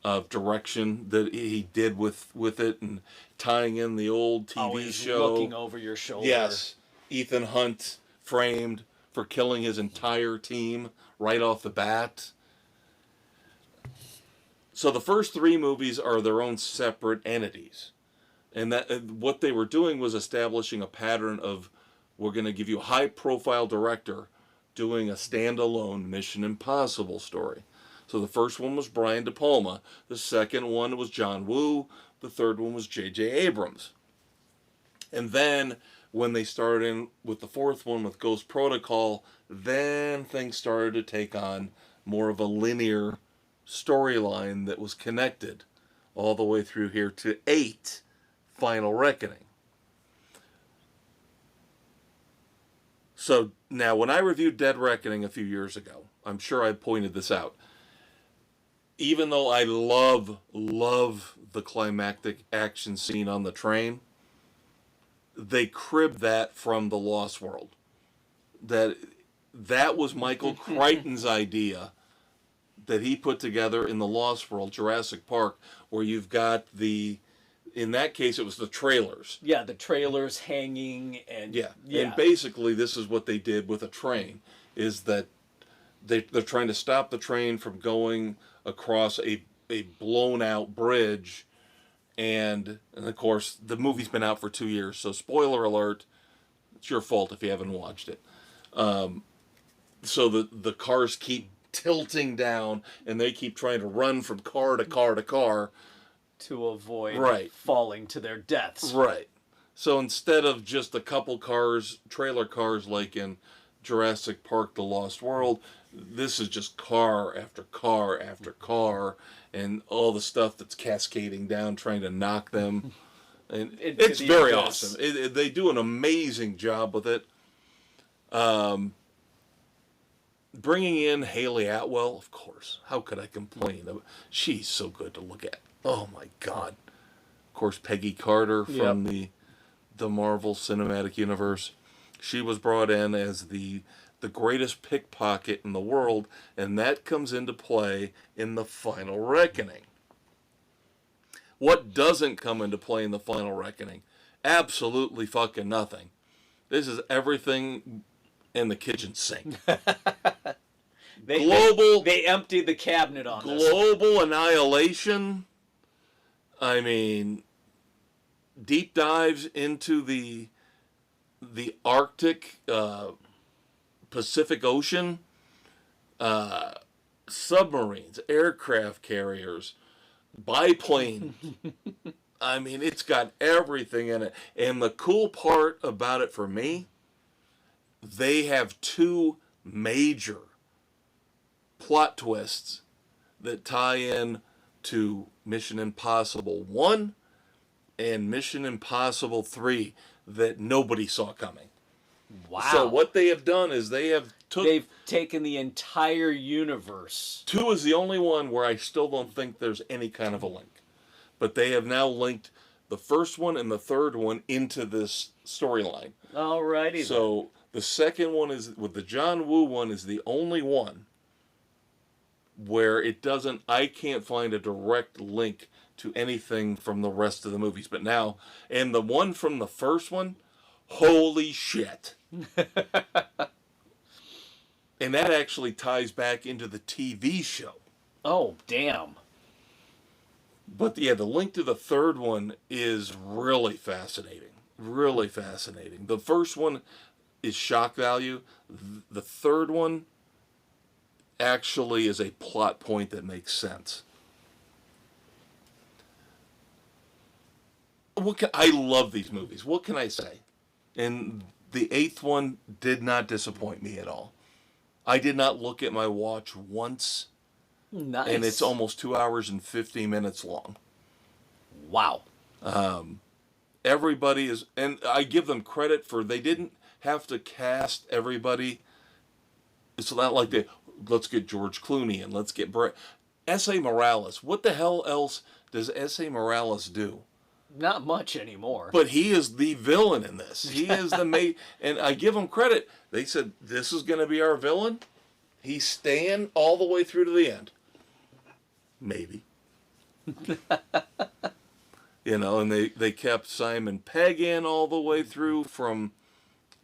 of direction that he did with it, and tying in the old TV Always show. looking over your shoulder. Yes, Ethan Hunt framed for killing his entire team right off the bat. So the first 3 movies are their own separate entities. And that what they were doing was establishing a pattern of, we're going to give you a high-profile director doing a standalone Mission Impossible story. So the first one was Brian De Palma. The second one was John Woo. The third one was J.J. Abrams. And then when they started in with the fourth one with Ghost Protocol, then things started to take on more of a linear storyline that was connected all the way through here to 8, Final Reckoning. So now, when I reviewed Dead Reckoning a few years ago, I'm sure I pointed this out. Even though I love the climactic action scene on the train, they cribbed that from The Lost World. That was Michael Crichton's idea that he put together in The Lost World, Jurassic Park, where you've got in that case, it was the trailers. Yeah, the trailers hanging and... Yeah. And basically this is what they did with a train, is that they're trying to stop the train from going across a blown out bridge, and of course the movie's been out for 2 years, so spoiler alert, it's your fault if you haven't watched it. So the cars keep tilting down, and they keep trying to run from car to car to car to avoid falling to their deaths. Right. So instead of just a couple cars, trailer cars like in Jurassic Park, The Lost World, this is just car after car after car, and all the stuff that's cascading down, trying to knock them. And it's very awesome. They do an amazing job with it. Bringing in Haley Atwell, of course. How could I complain? She's so good to look at. Oh my God. Of course, Peggy Carter from the Marvel Cinematic Universe. She was brought in as the greatest pickpocket in the world, and that comes into play in the Final Reckoning. What doesn't come into play in the Final Reckoning? Absolutely fucking nothing. This is everything in the kitchen sink. They emptied the cabinet on us. Global annihilation. I mean, deep dives into the Arctic, Pacific Ocean, submarines, aircraft carriers, biplanes. I mean, it's got everything in it. And the cool part about it for me, they have 2 major plot twists that tie in to Mission Impossible 1 and Mission Impossible 3 that nobody saw coming. Wow. So what they have done is they've taken the entire universe. 2 is the only one where I still don't think there's any kind of a link. But they have now linked the first one and the third one into this storyline. Alrighty. So the second one is, with the John Woo one, is the only one where I can't find a direct link to anything from the rest of the movies. But now, and the one from the first one, holy shit. And that actually ties back into the TV show. Oh, damn. But yeah, the link to the third one is really fascinating. Really fascinating. The first one is shock value. The third one actually is a plot point that makes sense. I love these movies. What can I say? And the eighth one did not disappoint me at all. I did not look at my watch once, Nice. and it's almost 2 hours and 50 minutes long. Wow. Everybody is, and I give them credit for, they didn't have to cast everybody. It's not like let's get George Clooney and let's get S.A. Morales. What the hell else does S.A. Morales do? Not much anymore. But he is the villain in this. He is the and I give him credit. They said, this is going to be our villain. He's staying all the way through to the end. Maybe. And they kept Simon Pegg in all the way through from,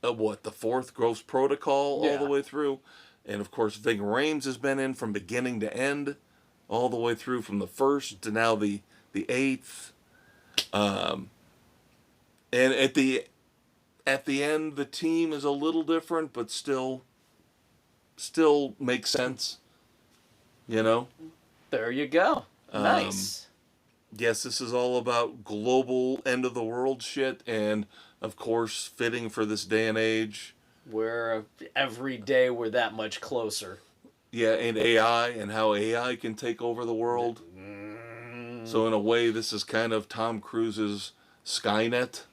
the fourth Ghost Protocol all the way through. And, of course, Ving Rhames has been in from beginning to end, all the way through from the first to now the eighth. And at the end, the team is a little different, but still makes sense. There you go. Nice. Yes, this is all about global end of the world shit, and of course, fitting for this day and age. Where every day we're that much closer. Yeah, and AI, and how AI can take over the world. So in a way, this is kind of Tom Cruise's Skynet,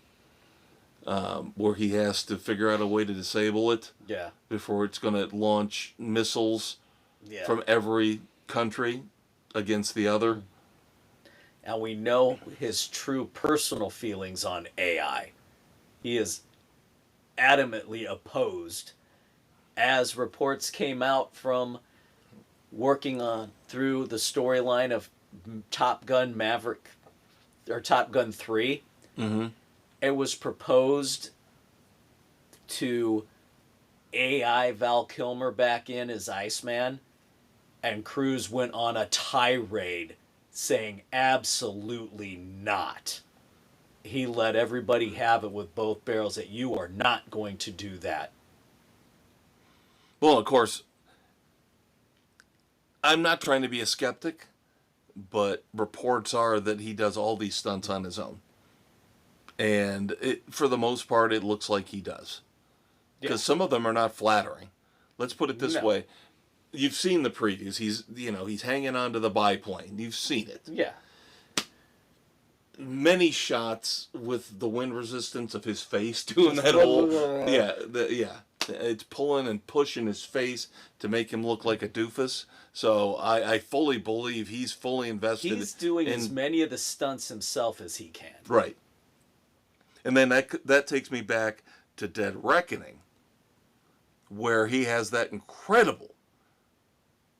where he has to figure out a way to disable it. Yeah. Before it's going to launch missiles from every country against the other. And we know his true personal feelings on AI. He is adamantly opposed, as reports came out from working through the storyline of Top Gun Maverick, or Top Gun 3. Mm-hmm. It was proposed to AI Val Kilmer back in as Iceman, and Cruise went on a tirade saying absolutely not. He let everybody have it with both barrels, that you are not going to do that. Well, of course, I'm not trying to be a skeptic, but reports are that he does all these stunts on his own. And for the most part, it looks like he does. Because some of them are not flattering. Let's put it this way. You've seen the previews. He's hanging onto the biplane. You've seen it. Yeah. Many shots with the wind resistance of his face doing that whole... It's pulling and pushing his face to make him look like a doofus. So I fully believe he's fully invested. He's doing as many of the stunts himself as he can. Right. And then that takes me back to Dead Reckoning, where he has that incredible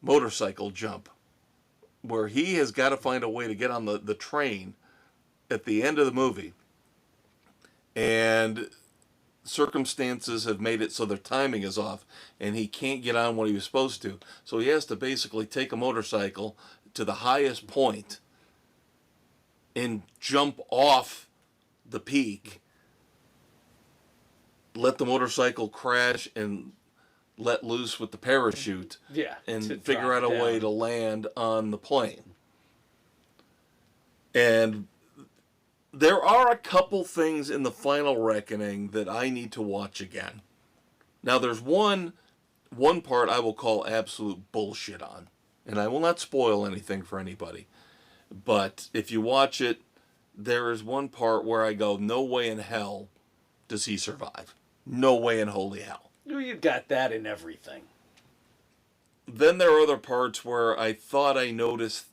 motorcycle jump, where he has got to find a way to get on the train at the end of the movie, and circumstances have made it so their timing is off, and he can't get on what he was supposed to. So he has to basically take a motorcycle to the highest point and jump off the peak, let the motorcycle crash, and let loose with the parachute, and figure out a way to land on the plane. And there are a couple things in the Final Reckoning that I need to watch again. Now, there's one part I will call absolute bullshit on, and I will not spoil anything for anybody. But if you watch it, there is one part where I go, no way in hell does he survive. No way in holy hell. You got that in everything. Then there are other parts where I thought I noticed,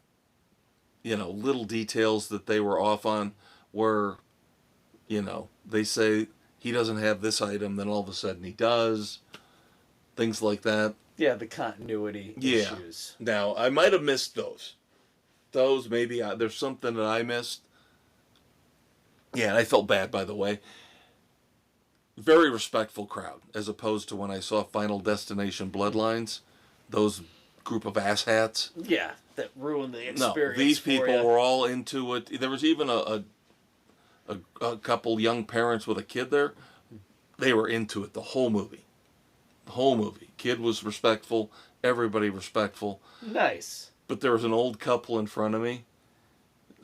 little details that they were off on, where, they say he doesn't have this item, then all of a sudden he does. Things like that. Yeah, the continuity issues. Now, I might have missed those. Maybe there's something that I missed. Yeah, and I felt bad, by the way. Very respectful crowd, as opposed to when I saw Final Destination Bloodlines, those group of asshats. Yeah, that ruined the experience. No, these people were all into it. There was even a couple young parents with a kid there. They were into it the whole movie. The whole movie. Kid was respectful. Everybody respectful. Nice. But there was an old couple in front of me.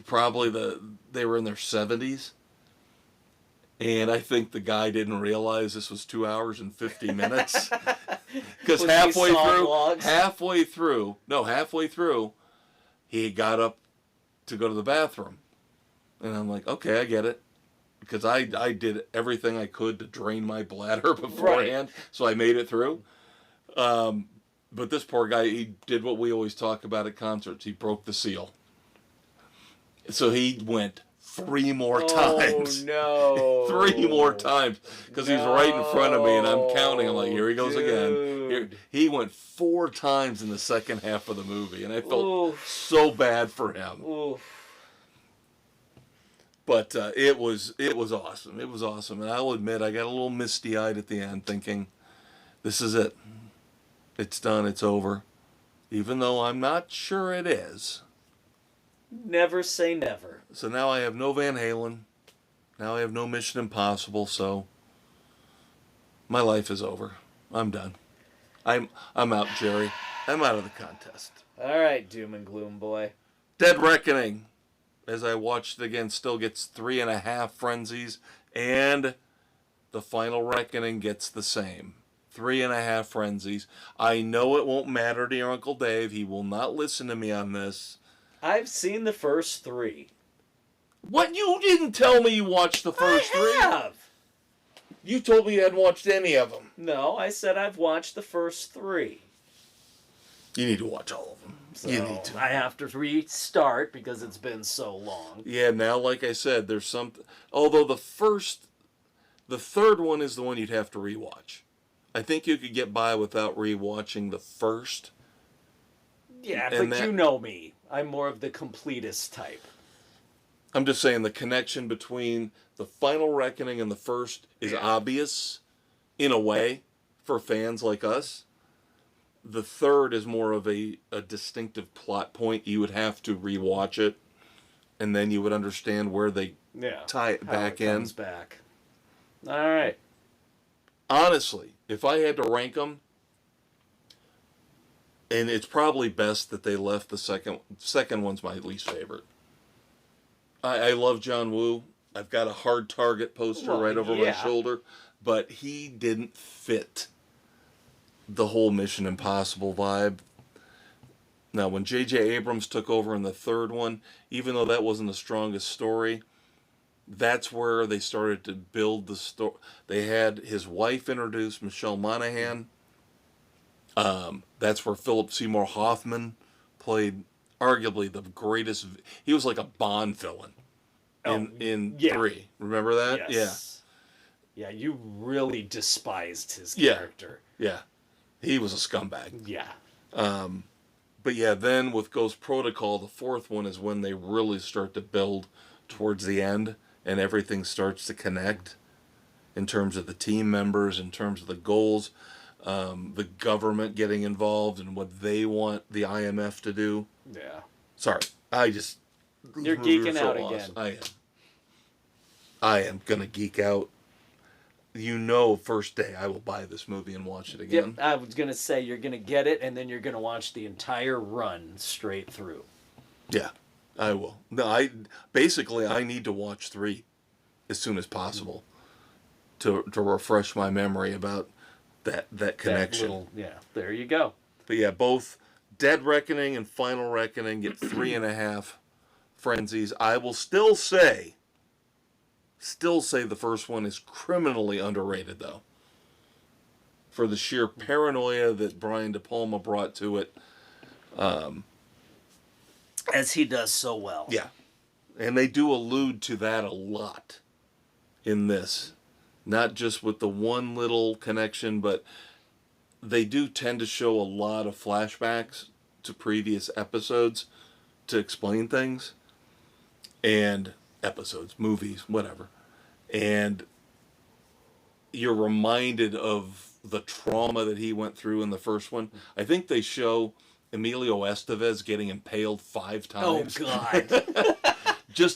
Probably they were in their 70s. And I think the guy didn't realize this was 2 hours and 50 minutes. Because Was he sawing logs? halfway through, he got up to go to the bathroom. And I'm like, okay, I get it. Because I did everything I could to drain my bladder beforehand, so I made it through. But this poor guy, he did what we always talk about at concerts. He broke the seal. So he went 3 more times. Oh, no. 3 more times. Because he's right in front of me, and I'm counting. I'm like, here he goes again. Here, he went 4 times in the second half of the movie, and I felt so bad for him. Oof. But it was awesome. It was awesome. And I'll admit, I got a little misty-eyed at the end thinking, this is it. It's done. It's over. Even though I'm not sure it is. Never say never. So now I have no Van Halen. Now I have no Mission Impossible. So my life is over. I'm done. I'm out, Jerry. I'm out of the contest. All right, Doom and Gloom boy. Dead Reckoning, as I watched it again, still gets 3.5 frenzies, and the Final Reckoning gets the same. 3.5 frenzies. I know it won't matter to your Uncle Dave. He will not listen to me on this. I've seen the first 3. What? You didn't tell me you watched the first 3? I have. You told me you hadn't watched any of them. No, I said I've watched the first 3. You need to watch all of them. So You need to. I have to restart because it's been so long. Yeah, now, like I said, there's something. Although the third one is the one you'd have to rewatch. I think you could get by without rewatching the first. Yeah, And but that- you know me. I'm more of the completist type. I'm just saying the connection between the Final Reckoning and the first is obvious, in a way, for fans like us. The third is more of a distinctive plot point. You would have to rewatch it, and then you would understand where they tie it back in. Comes back. All right. Honestly, if I had to rank them, and it's probably best that they left the second one's my least favorite. I love John Woo. I've got a Hard Target poster right over my shoulder, but he didn't fit the whole Mission Impossible vibe. Now, when J.J. Abrams took over in the third one, even though that wasn't the strongest story, that's where they started to build the story. They had his wife introduced, Michelle Monaghan. That's where Philip Seymour Hoffman played arguably the greatest. He was like a Bond villain in 3. Remember that? Yes. Yeah, you really despised his character. Yeah. He was a scumbag. Yeah. But yeah, then with Ghost Protocol, the fourth one is when they really start to build towards the end, and everything starts to connect in terms of the team members, in terms of the goals, the government getting involved and what they want the IMF to do. Yeah. Sorry, You're geeking out again. I am gonna geek out. You know, first day I will buy this movie and watch it again. Yep, I was going to say you're going to get it, and then you're going to watch the entire run straight through. Yeah, I will. No, I need to watch 3 as soon as possible to refresh my memory about that connection. There you go. But yeah, both Dead Reckoning and Final Reckoning get 3.5 frenzies. I will still say the first one is criminally underrated, though, for the sheer paranoia that Brian De Palma brought to it. As he does so well. Yeah. And they do allude to that a lot in this. Not just with the one little connection, but they do tend to show a lot of flashbacks to previous episodes to explain things. And episodes, movies, whatever. And you're reminded of the trauma that he went through in the first one. I think they show Emilio Estevez getting impaled 5 times. Oh, God.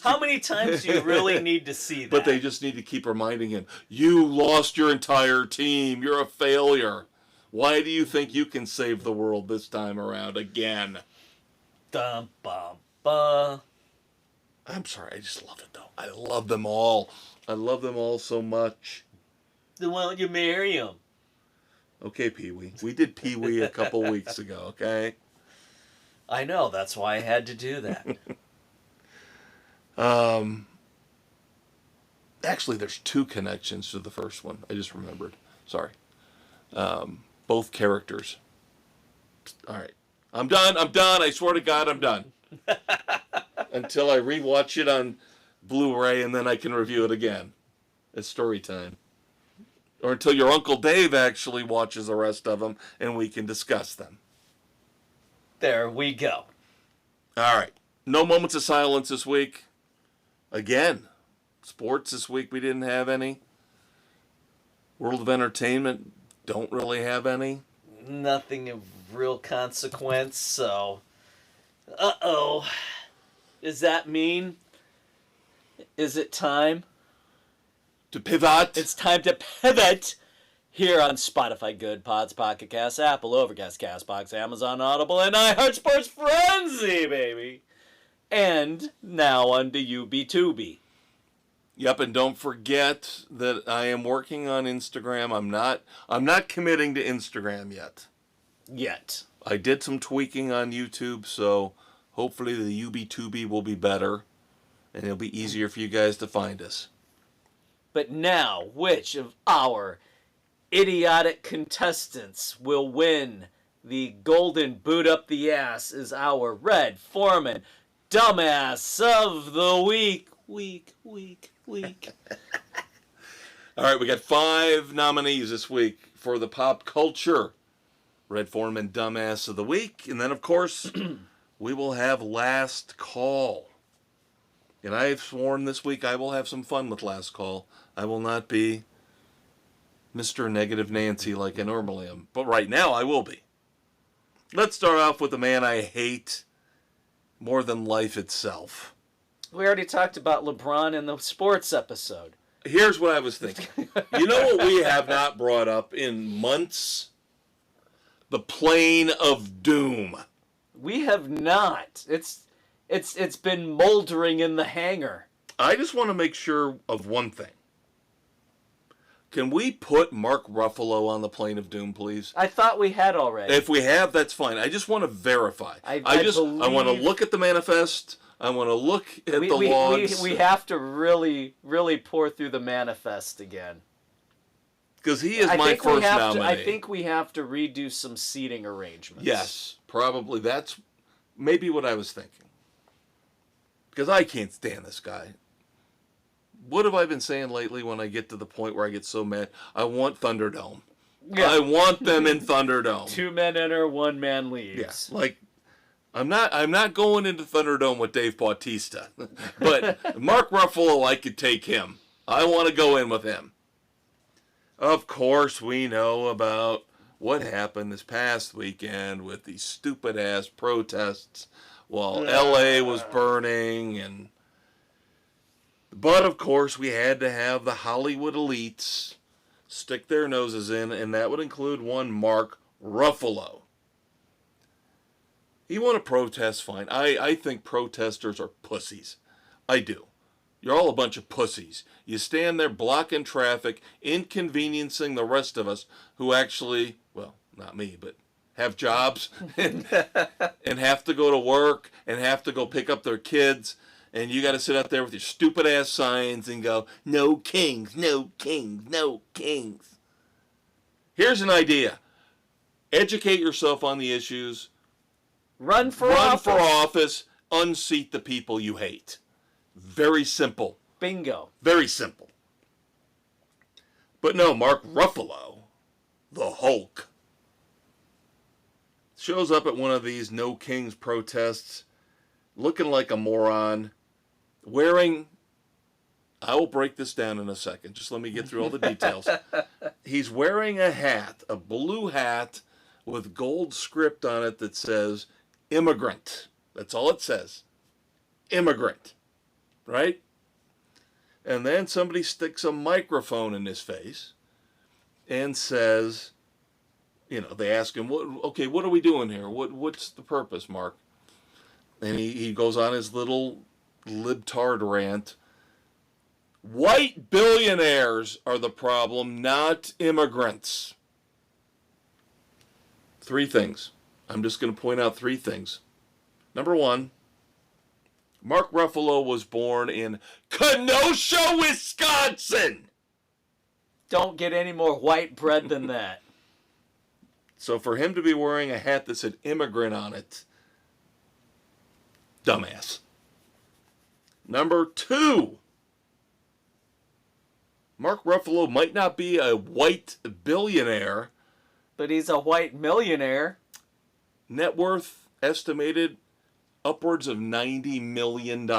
How many times do you really need to see that? But they just need to keep reminding him, you lost your entire team. You're a failure. Why do you think you can save the world this time around again? Dum, bum, bum. I'm sorry, I just love it, though. I love them all. I love them all so much. Then why don't you marry him? Okay, Pee-wee. We did Pee-wee a couple weeks ago, okay? I know, that's why I had to do that. Actually, there's two connections to the first one. I just remembered. Sorry. Both characters. All right. I'm done. I swear to God, I'm done. Until I rewatch it on Blu-ray and then I can review it again. It's story time. Or until your Uncle Dave actually watches the rest of them and we can discuss them. There we go. All right. No moments of silence this week. Again, sports this week we didn't have any. World of entertainment, don't really have any. Nothing of real consequence, so... Uh-oh. Does that mean... Is it time? To pivot. It's time to pivot here on Spotify, Good Pods, Pocket Casts, Apple, Overcast, CastBox, Amazon, Audible, and iHeart Sports Frenzy, baby. And now on to UB2B. Yep, and don't forget that I am working on Instagram. I'm not committing to Instagram yet. Yet. I did some tweaking on YouTube, so hopefully the UB2B will be better, and it'll be easier for you guys to find us. But now, which of our idiotic contestants will win the golden boot up the ass is our Red Foreman dumbass of the week. Week. All right, we got 5 nominees this week for the pop culture Red Foreman dumbass of the week. And then, of course, we will have last call. And I have sworn this week I will have some fun with last call. I will not be Mr. Negative Nancy like I normally am. But right now I will be. Let's start off with the man I hate more than life itself. We already talked about LeBron in the sports episode. Here's what I was thinking. You know what we have not brought up in months? The plane of doom. We have not. It's been moldering in the hangar. I just want to make sure of one thing. Can we put Mark Ruffalo on the plane of doom, please? I thought we had already. If we have, that's fine. I just want to verify. I want to look at the manifest. I want to look at the logs. We have to really, really pour through the manifest again. Because he is my first nominee. I think we have to redo some seating arrangements. Yes, probably. That's maybe what I was thinking. Because I can't stand this guy. What have I been saying lately when I get to the point where I get so mad? I want Thunderdome. Yeah. I want them in Thunderdome. 2 men enter, 1 man leaves. Yeah, like I'm not going into Thunderdome with Dave Bautista, but Mark Ruffalo, I could take him. I want to go in with him. Of course, we know about what happened this past weekend with these stupid ass protests while LA was burning but of course we had to have the Hollywood elites stick their noses in, and that would include one Mark Ruffalo. You want to protest, fine. I think protesters are pussies. I do. You're all a bunch of pussies. You stand there blocking traffic, inconveniencing the rest of us who actually, well, not me, but have jobs and have to go to work and have to go pick up their kids. And you got to sit out there with your stupid ass signs and go, no kings, no kings, no kings. Here's an idea. Educate yourself on the issues. Run for office. Unseat the people you hate. Very simple. Bingo. Very simple. But no, Mark Ruffalo, the Hulk, shows up at one of these No Kings protests looking like a moron, wearing, I will break this down in a second. Just let me get through all the details. He's wearing a hat, a blue hat with gold script on it that says immigrant. That's all it says. Immigrant. Right? And then somebody sticks a microphone in his face and says, they ask him, what are we doing here? What's the purpose, Mark? And he goes on his little libtard rant White billionaires are the problem, not immigrants. 3 things. I'm just going to point out 3 things. Number 1, Mark Ruffalo was born in Kenosha, Wisconsin. Don't get any more white bread than that. So for him to be wearing a hat that said immigrant on it, dumbass. Number 2, Mark Ruffalo might not be a white billionaire. But he's a white millionaire. Net worth estimated upwards of $90 million.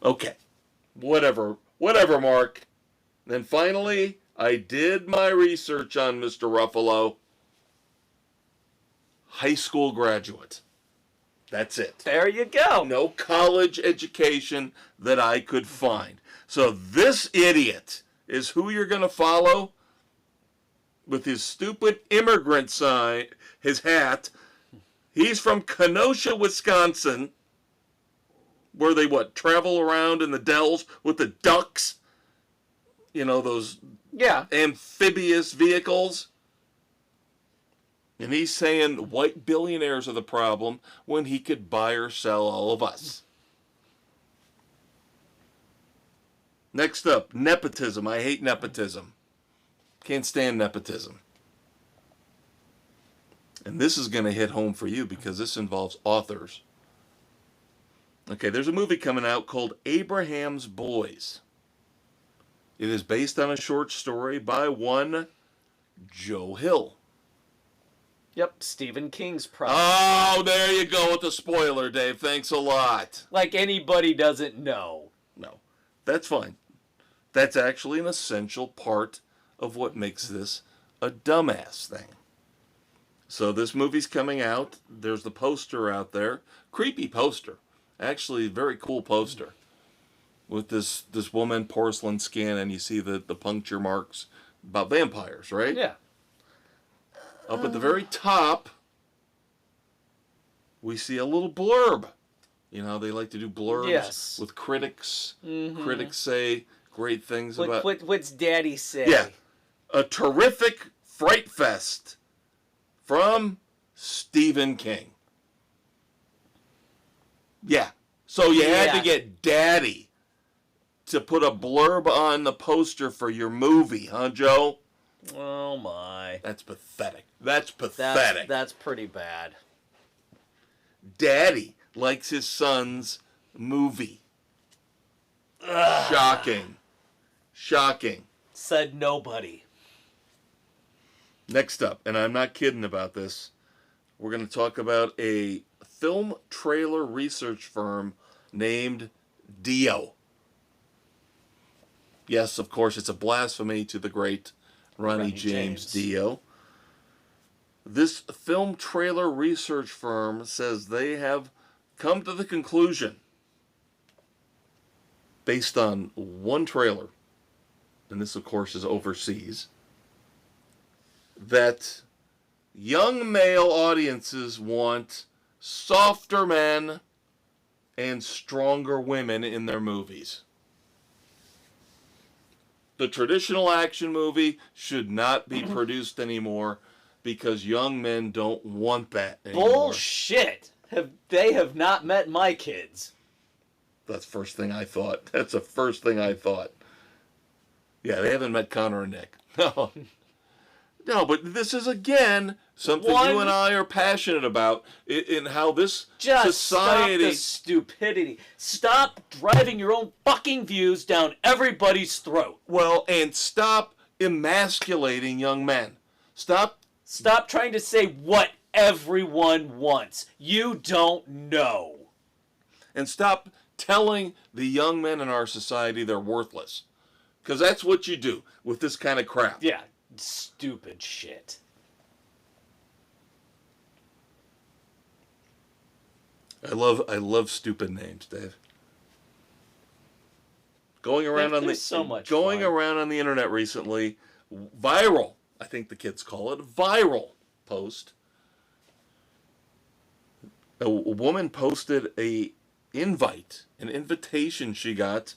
Okay. Whatever, Mark. Then finally, I did my research on Mr. Ruffalo. High school graduate. That's it. There you go. No college education that I could find. So this idiot is who you're going to follow with his stupid immigrant sign, his hat. He's from Kenosha, Wisconsin, where they, travel around in the dells with the ducks? You know, those amphibious vehicles? And he's saying white billionaires are the problem when he could buy or sell all of us. Next up, nepotism. I hate nepotism. Can't stand nepotism. And this is going to hit home for you because this involves authors. Okay, there's a movie coming out called Abraham's Boys. It is based on a short story by one Joe Hill. Yep, Stephen King's project. Oh, there you go with the spoiler, Dave. Thanks a lot. Like anybody doesn't know. No, that's fine. That's actually an essential part of what makes this a dumbass thing. So this movie's coming out. There's the poster out there. Creepy poster. Actually, very cool poster. With this woman, porcelain skin, and you see the puncture marks about vampires, right? Yeah. Up at the very top, we see a little blurb. You know, they like to do blurbs with critics. Mm-hmm. Critics say great things about... What's Daddy say? Yeah. A terrific fright fest from Stephen King. Yeah. So you had to get Daddy to put a blurb on the poster for your movie, huh, Joe? Oh, my. That's pathetic. That's pathetic. That's pretty bad. Daddy likes his son's movie. Ugh. Shocking. Shocking. Said nobody. Next up, and I'm not kidding about this, we're going to talk about a film trailer research firm named Dio. Yes, of course, it's a blasphemy to the great Ronnie James Dio. This film trailer research firm says they have come to the conclusion, based on one trailer, and this, of course, is overseas, that young male audiences want softer men and stronger women in their movies. The traditional action movie should not be produced anymore because young men don't want that anymore. Bullshit! They have not met my kids. That's the first thing I thought. That's the first thing I thought. Yeah, they haven't met Connor and Nick. No. No, but this is, again, something you and I are passionate about in how this society... Stop the stupidity. Stop driving your own fucking views down everybody's throat. Well, and stop emasculating young men. Stop trying to say what everyone wants. You don't know. And stop telling the young men in our society they're worthless. Because that's what you do with this kind of crap. Yeah. Stupid shit. I love stupid names, Dave. Going around on the internet recently, viral, I think the kids call it, viral post. A woman posted a an invitation she got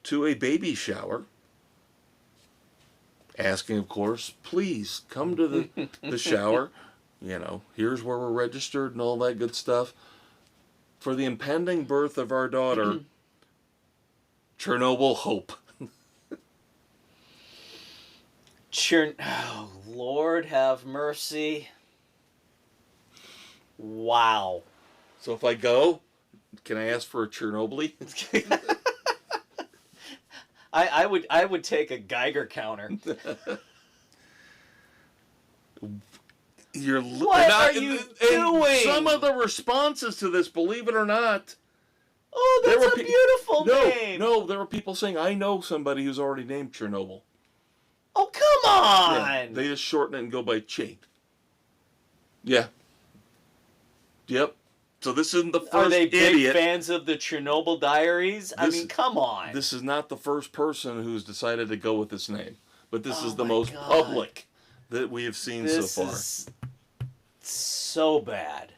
to a baby shower, asking, of course, please come to the shower. You know, here's where we're registered and all that good stuff. For the impending birth of our daughter, Chernobyl Hope. Oh, Lord have mercy. Wow. So if I go, can I ask for a Chernobyl? I would take a Geiger counter. What are you doing? Some of the responses to this, believe it or not. Oh, that's a beautiful name. No, there were people saying, I know somebody who's already named Chernobyl. Oh, come on. Yeah, they just shorten it and go by Che. Yeah. Yep. So this isn't the first Are they big idiot. fans of the Chernobyl Diaries? I mean, come on. This is not the first person who's decided to go with this name. But this is the my most God. public that we have seen so far. This is so bad.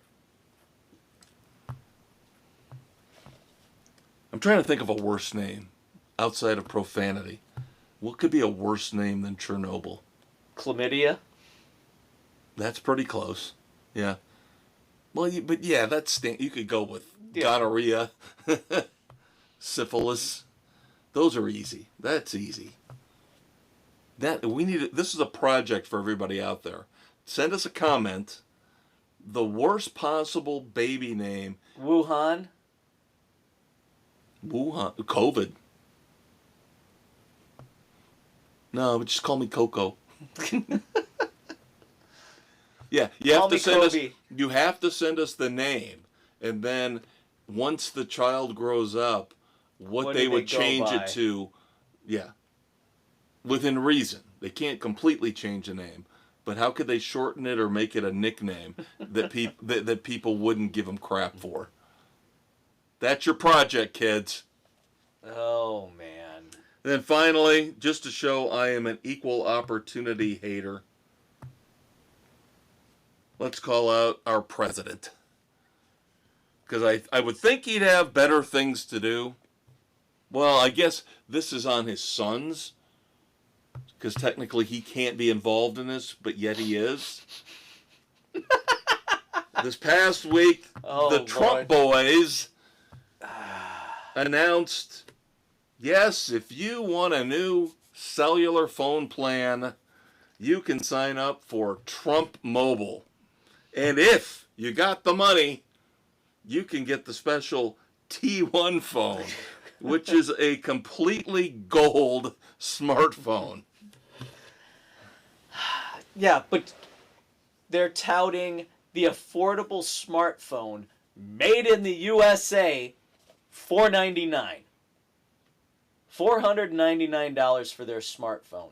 I'm trying to think of a worse name outside of profanity. What could be a worse name than Chernobyl? Chlamydia? That's pretty close. Yeah. Well, but yeah, you could go with gonorrhea, syphilis. Those are easy. That's easy. This is a project for everybody out there. Send us a comment. The worst possible baby name. Wuhan? COVID. No, but just call me Coco. Yeah, you have to send us the name, and then once the child grows up, what they would change it to. Yeah, within reason. They can't completely change the name, but how could they shorten it or make it a nickname that that people wouldn't give them crap for? That's your project, kids. Oh man. And then finally, just to show I am an equal opportunity hater, let's call out our president. Because I would think he'd have better things to do. Well, I guess this is on his sons. Because technically he can't be involved in this, but yet he is. This past week, the Trump boys announced, yes, if you want a new cellular phone plan, you can sign up for Trump Mobile. And if you got the money, you can get the special T1 phone, which is a completely gold smartphone. Yeah, but they're touting the affordable smartphone made in the USA, $499. $499 for their smartphone.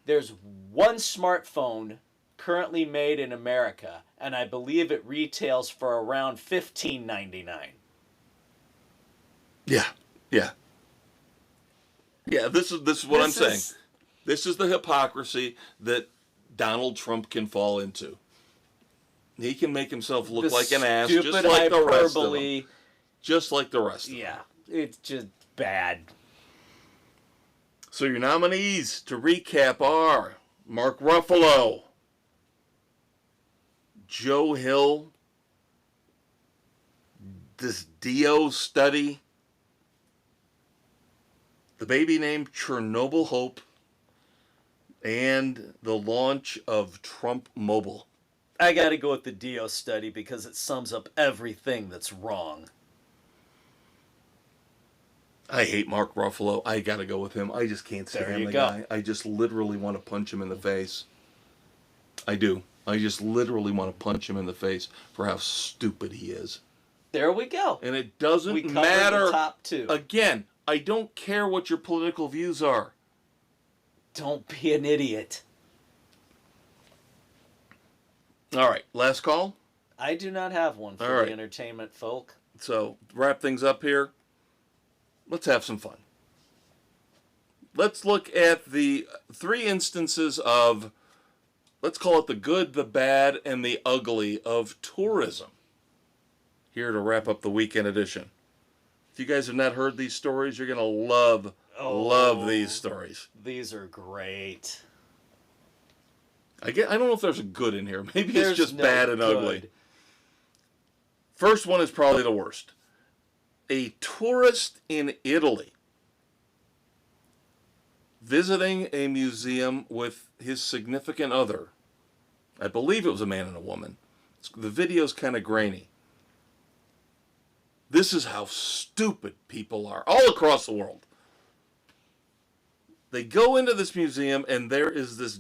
There's one smartphone currently made in America, and I believe it retails for around $15.99. Yeah. This is what I'm saying. This is the hypocrisy that Donald Trump can fall into. He can make himself look like an ass, just like the rest of them. Just like the rest of them. Yeah, it's just bad. So your nominees, to recap, are Mark Ruffalo, Joe Hill, this Dio study, the baby named Chernobyl Hope, and the launch of Trump Mobile. I gotta go with the Dio study because it sums up everything that's wrong. I hate Mark Ruffalo. I gotta go with him. I just can't stand the guy. I just literally want to punch him in the face. I do. I just literally want to punch him in the face for how stupid he is. There we go. And it doesn't matter. The top two. Again, I don't care what your political views are. Don't be an idiot. All right, last call. I do not have one for the entertainment folk. So, wrap things up here. Let's have some fun. Let's look at the 3 instances of, let's call it the good, the bad, and the ugly of tourism. Here to wrap up the weekend edition. If you guys have not heard these stories, you're going to love these stories. These are great. I don't know if there's a good in here. Maybe There's it's just no bad and good. ugly. First one is probably the worst. A tourist in Italy visiting a museum with his significant other. I believe it was a man and a woman. The video's kind of grainy. This is how stupid people are all across the world. They go into this museum and there is this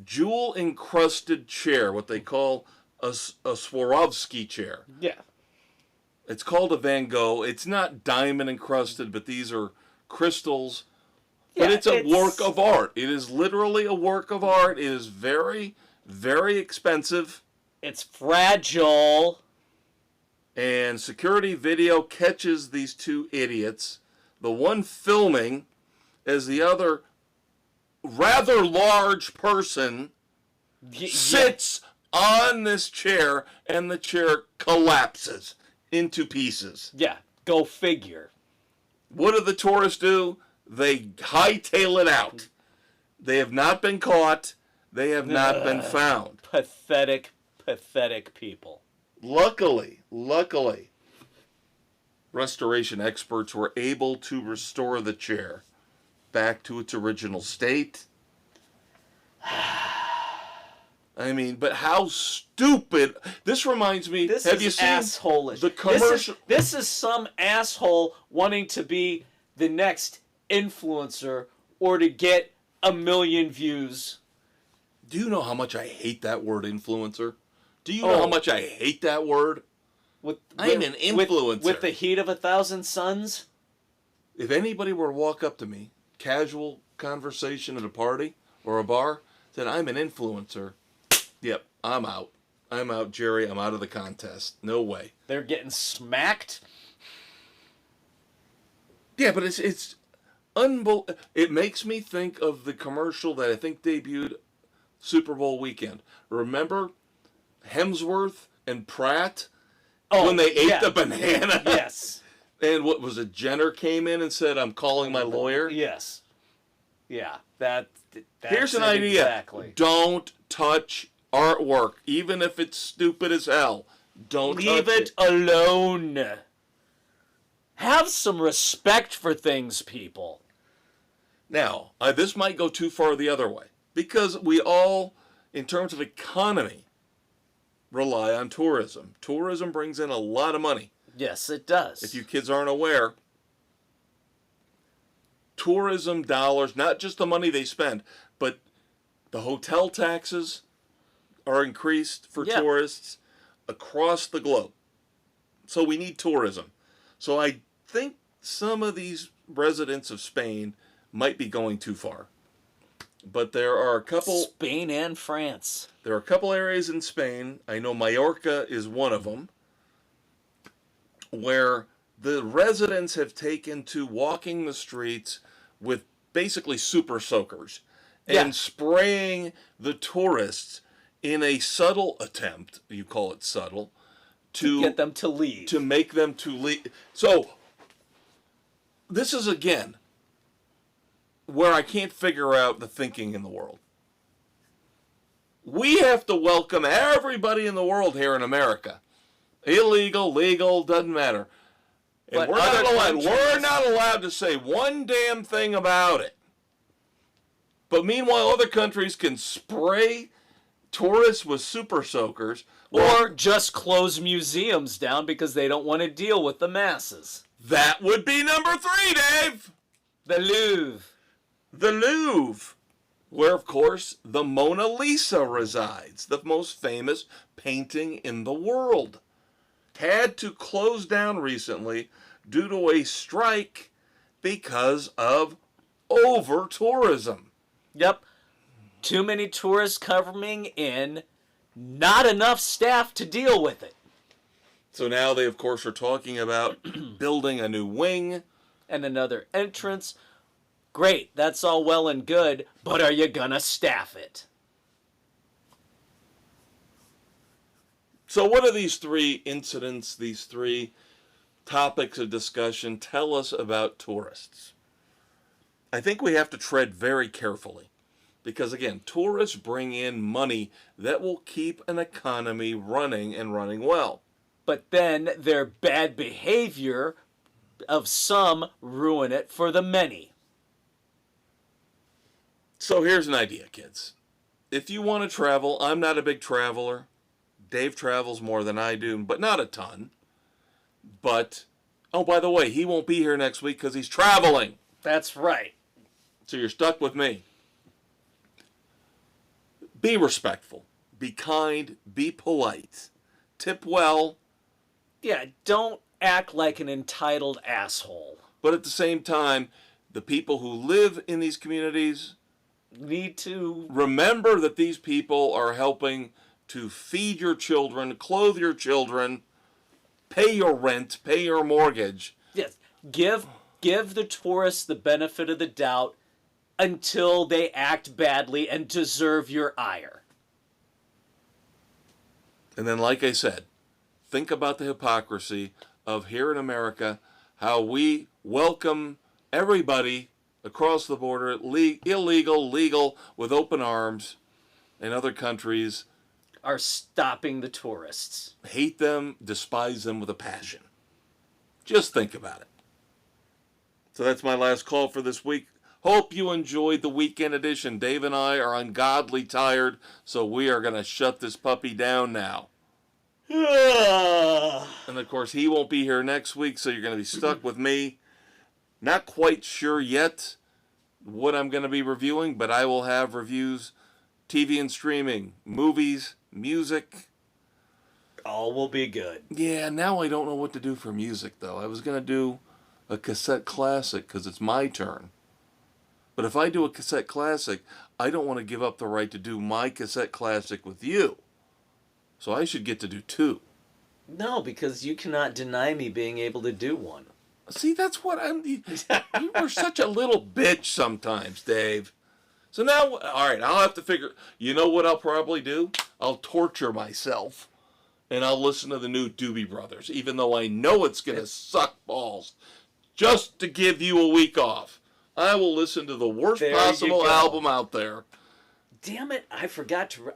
jewel-encrusted chair, what they call a Swarovski chair. Yeah. It's called a Van Gogh. It's not diamond-encrusted, but these are crystals. But it's a work of art. It is literally a work of art. It is very, very expensive. It's fragile. And security video catches these two idiots. The one filming as the other rather large person sits on this chair and the chair collapses into pieces. Yeah, go figure. What do the tourists do? They hightail it out. They have not been caught. They have not been found. Pathetic, pathetic people. Luckily, restoration experts were able to restore the chair back to its original state. I mean, but how stupid. This reminds me, have you seen asshole-ish. The commercial? This is some asshole wanting to be the next influencer or to get 1 million views. Do you know how much I hate that word influencer? Do you know how much I hate that word? I'm an influencer. With the heat of 1,000 suns? If anybody were to walk up to me, casual conversation at a party or a bar, said, I'm an influencer, yep, I'm out. I'm out, Jerry. I'm out of the contest. No way. They're getting smacked? Yeah, but it's unbelievable. It makes me think of the commercial that I think debuted Super Bowl weekend. Remember Hemsworth and Pratt when they ate the banana? Yes. And what was it? Jenner came in and said, I'm calling my lawyer? Yes. Yeah. That's Here's an idea. Exactly. Don't touch artwork, even if it's stupid as hell. Don't Leave touch it alone. Have some respect for things, people. Now, this might go too far the other way. Because we all, in terms of economy, rely on tourism. Tourism brings in a lot of money. Yes, it does. If you kids aren't aware, tourism dollars, not just the money they spend, but the hotel taxes are increased for tourists across the globe. So we need tourism. So I think some of these residents of Spain might be going too far. But there are a couple... Spain and France. There are a couple areas in Spain, I know Mallorca is one of them, where the residents have taken to walking the streets with basically super soakers and spraying the tourists in a subtle attempt, you call it subtle, to get them to leave. To make them to leave. So, this is, again, where I can't figure out the thinking in the world. We have to welcome everybody in the world here in America. Illegal, legal, doesn't matter. And we're not allowed to say one damn thing about it. But meanwhile, other countries can spray tourists with super soakers. Or just close museums down because they don't want to deal with the masses. That would be number 3, Dave. The Louvre. The Louvre, where, of course, the Mona Lisa resides, the most famous painting in the world, had to close down recently due to a strike because of over-tourism. Yep. Too many tourists coming in, not enough staff to deal with it. So now they, of course, are talking about building a new wing. And another entrance. Great, that's all well and good, but are you gonna staff it? So what are these 3 incidents, these 3 topics of discussion tell us about tourists. I think we have to tread very carefully because, again, tourists bring in money that will keep an economy running and running well. But then their bad behavior of some ruin it for the many. So here's an idea, kids. If you want to travel, I'm not a big traveler. Dave travels more than I do, but not a ton. But, oh, by the way, he won't be here next week because he's traveling. That's right. So you're stuck with me. Be respectful. Be kind. Be polite. Tip well. Yeah, don't act like an entitled asshole. But at the same time, the people who live in these communities need to remember that these people are helping to feed your children, clothe your children, pay your rent, pay your mortgage. Yes, give the tourists the benefit of the doubt until they act badly and deserve your ire. And then, like I said, think about the hypocrisy of here in America, how we welcome everybody across the border, illegal, legal, with open arms, and other countries are stopping the tourists. Hate them, despise them with a passion. Just think about it. So that's my last call for this week. Hope you enjoyed the weekend edition. Dave and I are ungodly tired, so we are going to shut this puppy down now. And of course, he won't be here next week, so you're going to be stuck with me. Not quite sure yet what I'm going to be reviewing, but I will have reviews, TV and streaming, movies, music. All will be good. Yeah, now I don't know what to do for music, though. I was going to do a cassette classic because it's my turn. But if I do a cassette classic, I don't want to give up the right to do my cassette classic with you. So I should get to do two. No, because you cannot deny me being able to do one. See, that's what I'm... You were such a little bitch sometimes, Dave. So now, all right, I'll have to figure... You know what I'll probably do? I'll torture myself. And I'll listen to the new Doobie Brothers, even though I know it's going to suck balls. Just to give you a week off. I will listen to the worst possible album out there. Damn it, I forgot to...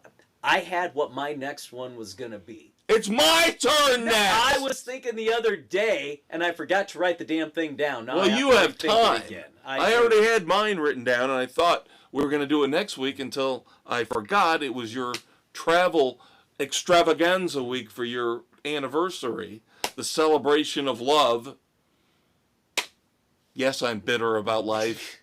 I had what my next one was going to be. It's my turn next! I was thinking the other day, and I forgot to write the damn thing down. Now well, you have time. I already had mine written down, and I thought we were going to do it next week until I forgot it was your travel extravaganza week for your anniversary, the celebration of love. Yes, I'm bitter about life.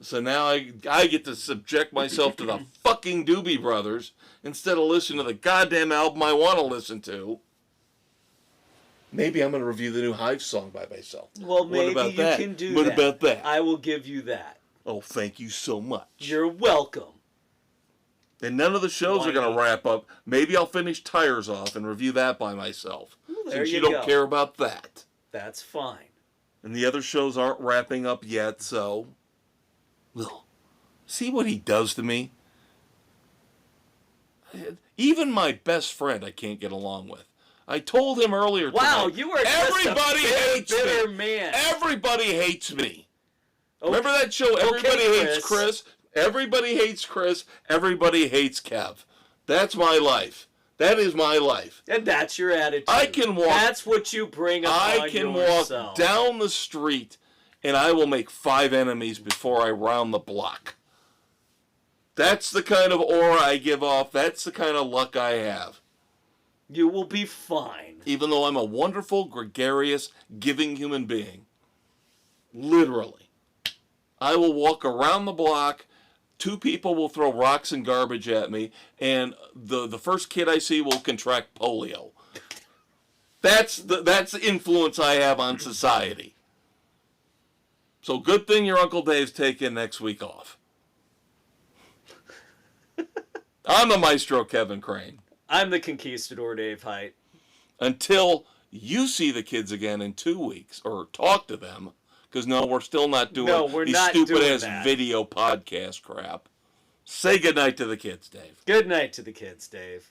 So now I get to subject myself to the fucking Doobie Brothers instead of listening to the goddamn album I want to listen to. Maybe I'm going to review the new Hive song by myself. Well, maybe you can do that. What about that? I will give you that. Oh, thank you so much. You're welcome. And none of the shows are going to wrap up. Maybe I'll finish Tires Off and review that by myself. Well, since you don't care about that. That's fine. And the other shows aren't wrapping up yet, so... Well, see what he does to me? Even my best friend I can't get along with. I told him earlier today. Wow, you are everybody just a bitter me. Man. Everybody hates me. Okay. Remember that show, Everybody Hates Chris? Everybody hates Chris. Everybody hates Kev. That's my life. That is my life. And that's your attitude. I can walk. That's what you bring upon yourself. I can walk down the street and I will make 5 enemies before I round the block. That's the kind of aura I give off. That's the kind of luck I have. You will be fine. Even though I'm a wonderful, gregarious, giving human being. Literally. I will walk around the block. 2 people will throw rocks and garbage at me. And the first kid I see will contract polio. That's the influence I have on society. So good thing your Uncle Dave's taking next week off. I'm the Maestro Kevin Crane. I'm the Conquistador Dave Height. Until you see the kids again in 2 weeks, or talk to them, because no, we're still not doing these stupid-ass video podcast crap. Say goodnight to the kids, Dave. Good night to the kids, Dave.